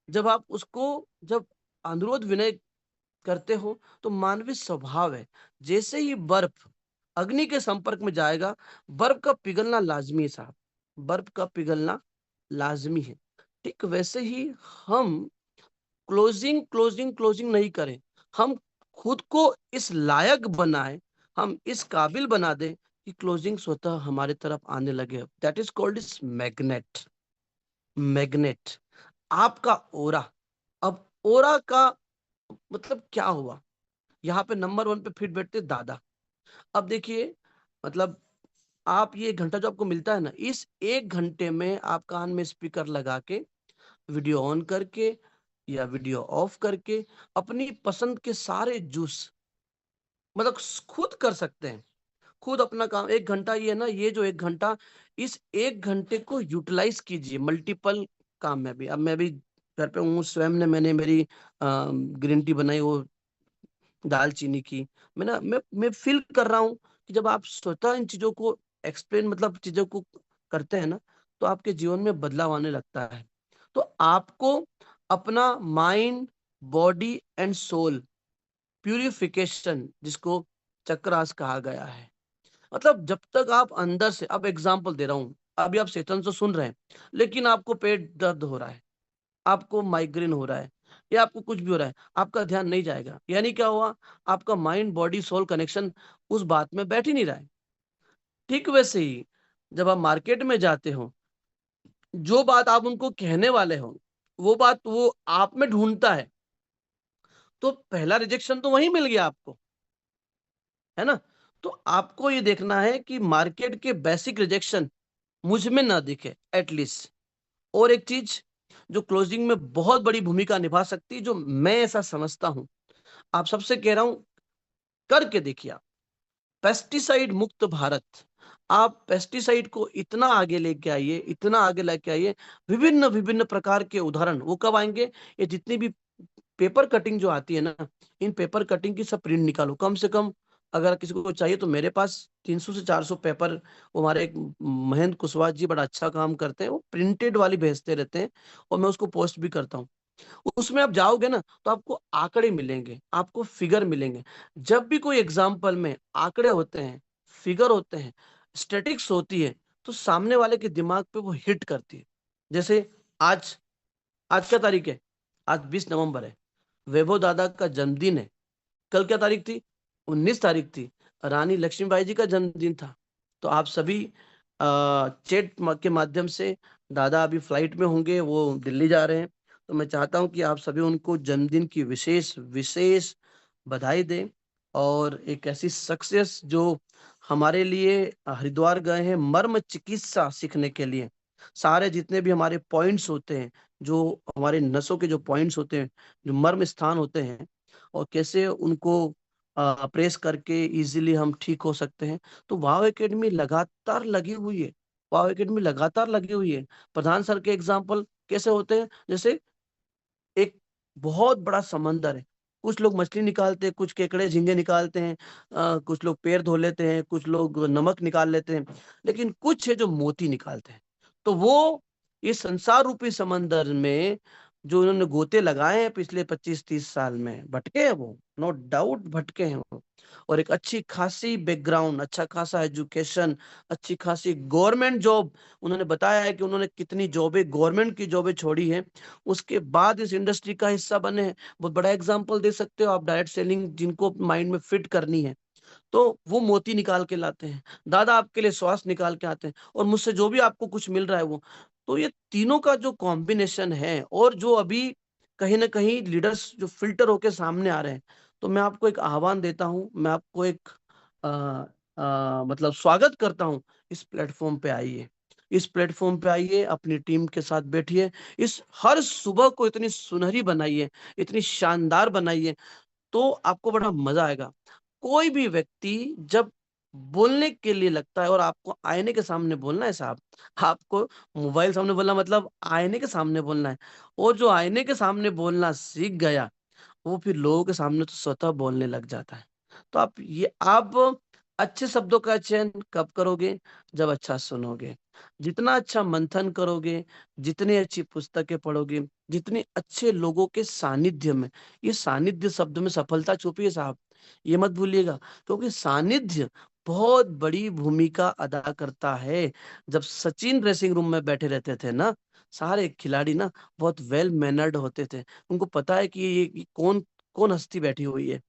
Speaker 2: जब आप उसको, जब अनुरोध विनय करते हो, तो मानवीय स्वभाव है, जैसे ही बर्फ अग्नि के संपर्क में जाएगा, बर्फ का पिघलना लाजमी है साहब, बर्फ का पिघलना लाजमी है। ठीक वैसे ही हम क्लोजिंग क्लोजिंग क्लोजिंग नहीं करें, हम खुद को इस लायक बनाए, हम इस काबिल बना दें कि क्लोजिंग स्वतः हमारे तरफ आने लगे। दैट इज कॉल्ड इस मैग्नेट। मैग्नेट आपका ओरा। अब ओरा का मतलब क्या हुआ? यहाँ पे नंबर वन पे फिट बैठते दादा। अब देखिए, मतलब आप ये 1 घंटा जो आपको मिलता है ना, इस 1 घंटे में आप कान में स्पीकर लगा के, वीडियो ऑन करके या वीडियो ऑफ करके, अपनी पसंद के सारे जूस मतलब खुद कर सकते हैं। खुद अपना काम 1 घंटा, ये है ना, ये जो 1 घंटा, इस 1 घंटे को यूटिलाइज कीजिए मल्टीपल काम में भी। अब मैं भी घर पे हूँ, स्वयं ने मैंने मेरी ग्रीन टी बनाई, वो दालचीनी की। मैं फील कर रहा हूँ कि जब आप स्वतः इन चीजों को एक्सप्लेन, मतलब चीजों को करते हैं ना, तो आपके जीवन में बदलाव आने लगता है। तो आपको अपना mind, body and soul purification, जिसको चक्रास कहा गया है, मतलब जब तक आप अंदर से, अब एग्जांपल दे रहा हूं, अभी आप सेतन से सुन रहे हैं, लेकिन आपको पेट दर्द हो रहा है, आपको माइग्रेन हो रहा है, या आपको कुछ भी हो रहा है, आपका ध्यान नहीं जाएगा। यानी क्या हुआ? आपका माइंड बॉडी सोल कनेक्शन उस बात में बैठ ही नहीं रहा है। ठीक वैसे ही जब आप मार्केट में जाते हो, जो बात आप उनको कहने वाले हो, वो बात वो आप में ढूंढता है, तो पहला रिजेक्शन तो वहीं मिल गया आपको, है ना? तो आपको ये देखना है कि मार्केट के बेसिक रिजेक्शन मुझ में ना दिखे एटलीस्ट। और एक चीज जो क्लोजिंग में बहुत बड़ी भूमिका निभा सकती है, जो मैं ऐसा समझता हूं, आप सबसे कह रहा हूं, करके देखिए आप। पेस्टिसाइड मुक्त भारत। आप पेस्टिसाइड को इतना आगे लेके आइए, इतना आगे लेके आइए। विभिन्न विभिन्न प्रकार के उदाहरण वो कब आएंगे? ये जितनी भी पेपर कटिंग जो आती है ना, इन पेपर कटिंग की सब प्रिंट निकालो कम से कम। अगर किसी को चाहिए तो मेरे पास 300 से 400 पेपर, वो हमारे एक महेंद्र कुशवाहा जी बड़ा अच्छा काम करते हैं, वो प्रिंटेड वाली भेजते रहते हैं, और मैं उसको पोस्ट भी करता हूँ। उसमें आप जाओगे ना, तो आपको आंकड़े मिलेंगे, आपको फिगर मिलेंगे। जब भी कोई एग्जाम्पल में आंकड़े होते हैं, फिगर होते हैं, स्टेटिक्स होती है, तो सामने वाले के दिमाग पे वो हिट करती है। जैसे आज आज क्या तारीख है? आज 20 नवंबर है, वैभव दादा का जन्मदिन है। कल क्या तारीख थी? 19 तारीख थी, रानी लक्ष्मीबाई जी का जन्मदिन था। तो आप सभी चैट के माध्यम से, दादा अभी फ्लाइट में होंगे, वो दिल्ली जा रहे हैं, तो मैं चाहता हूं कि आप सभी उनको जन्मदिन की विशेष विशेष बधाई दें, और एक ऐसी सक्सेस जो हमारे लिए हरिद्वार गए हैं मर्म चिकित्सा सीखने के लिए। सारे जितने भी हमारे पॉइंट्स होते हैं, जो हमारे नसों के जो पॉइंट्स होते हैं, जो मर्म स्थान होते हैं, और कैसे उनको प्रेस करके इजीली हम ठीक हो सकते हैं। तो वाव एकेडमी लगातार लगी हुई है, वाव एकेडमी लगातार लगी हुई है। प्रधान सर के एग्जाम्पल कैसे होते हैं, जैसे एक बहुत बड़ा समंदर है, कुछ लोग मछली निकालते हैं, कुछ केकड़े झींगे निकालते हैं, कुछ लोग पैर धो लेते हैं, कुछ लोग नमक निकाल लेते हैं, लेकिन कुछ है जो मोती निकालते हैं। तो वो ये संसार रूपी समंदर में जो उन्होंने गोते लगाए हैं पिछले 25-30 साल में, भटके हैं वो, नो डाउट भटके हैं वो। और एक अच्छी खासी बैकग्राउंड, अच्छा खासा एजुकेशन, अच्छी खासी गवर्नमेंट जॉब, उन्होंने बताया है कि उन्होंने कितनी जॉबें, गवर्नमेंट की जॉबें छोड़ी है, उसके बाद इस इंडस्ट्री का हिस्सा बने हैं। बहुत बड़ा एग्जांपल दे सकते हो आप, डायरेक्ट सेलिंग जिनको माइंड में फिट करनी है, तो वो मोती निकाल के लाते हैं, दादा आपके लिए श्वास निकाल के आते हैं, और मुझसे जो भी आपको कुछ मिल रहा है वो। तो ये तीनों का जो कॉम्बिनेशन है, और जो अभी कहीं ना कहीं लीडर्स जो फिल्टर होके सामने आ रहे हैं, तो मैं आपको एक आह्वान देता हूं, मैं आपको एक मतलब स्वागत करता हूं, इस प्लेटफॉर्म पे आइए, इस प्लेटफॉर्म पे आइए, अपनी टीम के साथ बैठिए, इस हर सुबह को इतनी सुनहरी बनाइए, इतनी शानदार बनाइए, तो आपको बड़ा मजा आएगा। कोई भी व्यक्ति जब बोलने के लिए लगता है, और आपको आईने के सामने बोलना है साहब, आपको मोबाइल सामने बोलना मतलब आईने के सामने बोलना है, और जो आईने के सामने बोलना सीख गया, वो फिर लोगों के सामने तो स्वतः बोलने लग जाता है। तो आप अच्छे शब्दों का चयन कब करोगे, जब अच्छा सुनोगे। जितना अच्छा मंथन करोगे, जितनी अच्छी पुस्तकें पढ़ोगे, जितने अच्छे लोगों के सानिध्य में, ये सानिध्य शब्द में सफलता छुपी है साहब, ये मत भूलिएगा, क्योंकि सानिध्य बहुत बड़ी भूमिका अदा करता है। जब सचिन ड्रेसिंग रूम में बैठे रहते थे ना, सारे खिलाड़ी ना बहुत वेल मैनर्ड होते थे, उनको पता है कि ये कौन कौन हस्ती बैठी हुई है।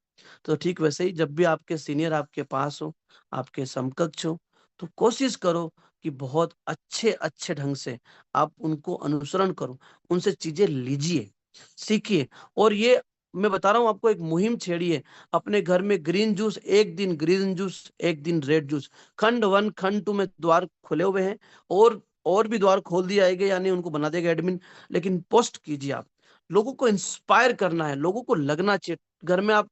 Speaker 2: तो ठीक वैसे ही जब भी आपके सीनियर आपके पास हो, आपके समकक्ष हो, तो कोशिश करो कि बहुत अच्छे अच्छे ढंग से आप उनको अनुसरण करो, उनसे चीजें लीजिए, सीखिए। और ये मैं बता रहा हूँ आपको, एक मुहिम छेड़िए अपने घर में, ग्रीन जूस एक दिन, ग्रीन जूस एक दिन, रेड जूस। खंड 1 खंड 2 में द्वार खुले हुए हैं, और भी द्वार खोल दिए जाएंगे, यानी उनको बना देगा एडमिन, लेकिन पोस्ट कीजिए आप। लोगों को इंस्पायर करना है, लोगों को लगना चाहिए। घर में आप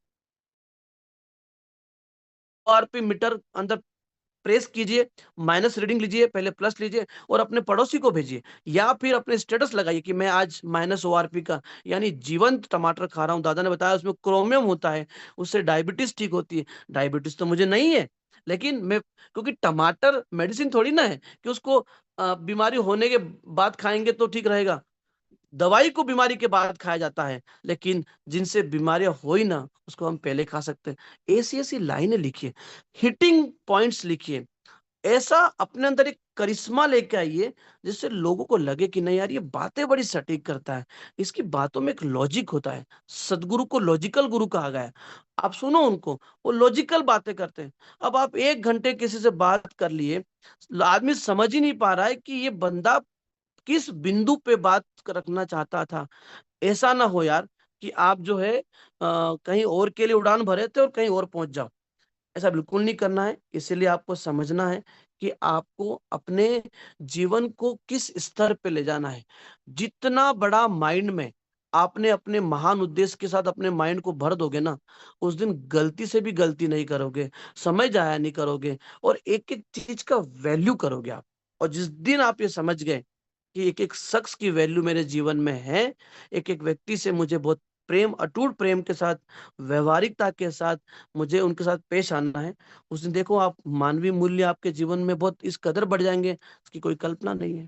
Speaker 2: आरपी मीटर अंदर प्रेस कीजिए, माइनस रीडिंग लीजिए, पहले प्लस लीजिए, और अपने पड़ोसी को भेजिए, या फिर अपने स्टेटस लगाइए कि मैं आज माइनस ओआरपी का, यानी जीवंत टमाटर खा रहा हूं। दादा ने बताया उसमें क्रोमियम होता है, उससे डायबिटीज ठीक होती है। डायबिटीज तो मुझे नहीं है, लेकिन मैं, क्योंकि टमाटर मेडिसिन थोड़ी ना है कि उसको बीमारी होने के बाद खाएंगे तो ठीक रहेगा। दवाई को बीमारी के बाद खाया जाता है, लेकिन जिनसे बीमारियां हो ही ना, उसको हम पहले खा सकते हैं। ऐसी ऐसी लाइनें लिखिए, हिटिंग पॉइंट्स लिखिए, ऐसा अपने अंदर एक करिश्मा लेके आइए, जिससे लोगों को लगे कि नहीं यार, ये बातें बड़ी सटीक करता है, इसकी बातों में एक लॉजिक होता है। सदगुरु को लॉजिकल गुरु कहा गया है। आप सुनो उनको, वो लॉजिकल बातें करते हैं। अब आप 1 घंटे किसी से बात कर लिए, आदमी समझ ही नहीं पा रहा है कि ये बंदा किस बिंदु पे बात रखना चाहता था। ऐसा ना हो यार कि आप जो है कहीं और के लिए उड़ान भरे थे और कहीं और पहुंच जाओ। ऐसा बिल्कुल नहीं करना है। इसीलिए आपको समझना है कि आपको अपने जीवन को किस स्तर पे ले जाना है। जितना बड़ा माइंड में आपने अपने महान उद्देश्य के साथ अपने माइंड को भर दोगे ना, उस दिन गलती से भी गलती नहीं करोगे, समय जाया नहीं करोगे, और एक एक चीज का वैल्यू करोगे आप। और जिस दिन आप ये समझ गए कि एक एक शख्स की वैल्यू मेरे जीवन में है, एक एक व्यक्ति से मुझे बहुत प्रेम, अटूट प्रेम के साथ, व्यवहारिकता के साथ मुझे उनके साथ पेश आना है, उस दिन देखो आप, मानवीय मूल्य आपके जीवन में बहुत इस कदर बढ़ जाएंगे, इसकी कोई कल्पना नहीं है।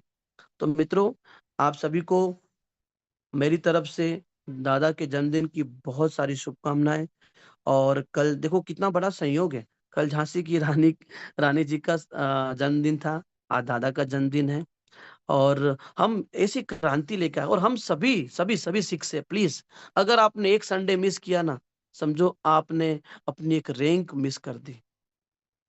Speaker 2: तो मित्रों, आप सभी को मेरी तरफ से दादा के जन्मदिन की बहुत सारी शुभकामनाएं। और कल देखो कितना बड़ा संयोग है, कल झांसी की रानी रानी जी का जन्मदिन था, आज दादा का जन्मदिन है। और हम ऐसी क्रांति लेकर आए, और हम सभी सभी सभी सिख से प्लीज, अगर आपने एक संडे मिस किया ना, समझो आपने अपनी एक रैंक मिस कर दी।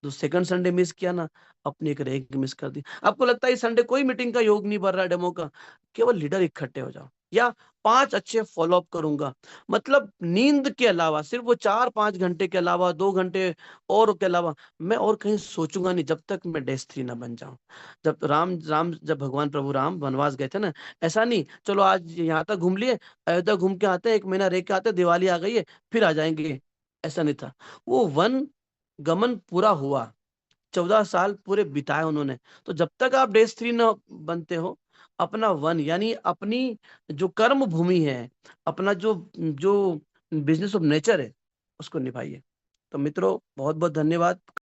Speaker 2: जो सेकंड संडे मिस किया ना, अपनी एक रैंक मिस कर दी। आपको लगता है इस संडे कोई मीटिंग का योग नहीं भर रहा, डेमो का, केवल लीडर इकट्ठे हो जाओ, या 5 अच्छे फॉलोअप करूंगा। मतलब नींद के अलावा, सिर्फ वो 4-5 घंटे के अलावा, 2 घंटे और के अलावा मैं और कहीं सोचूंगा नहीं, जब तक मैं डे 3 ना बन जाऊं। जब भगवान प्रभु राम वनवास गए थे ना, ऐसा नहीं चलो आज यहाँ तक घूम लिए, अयोध्या घूम के आते हैं, 1 महीना रह के आते हैं, दिवाली आ गई है फिर आ जाएंगे, ऐसा नहीं था। वो वन गमन पूरा हुआ, 14 साल पूरे बिताए उन्होंने। तो जब तक आप डे 3 न बनते हो, अपना वन यानी अपनी जो कर्म भूमि है, अपना जो जो बिजनेस ऑफ नेचर है, उसको निभाइए। तो मित्रों, बहुत बहुत धन्यवाद।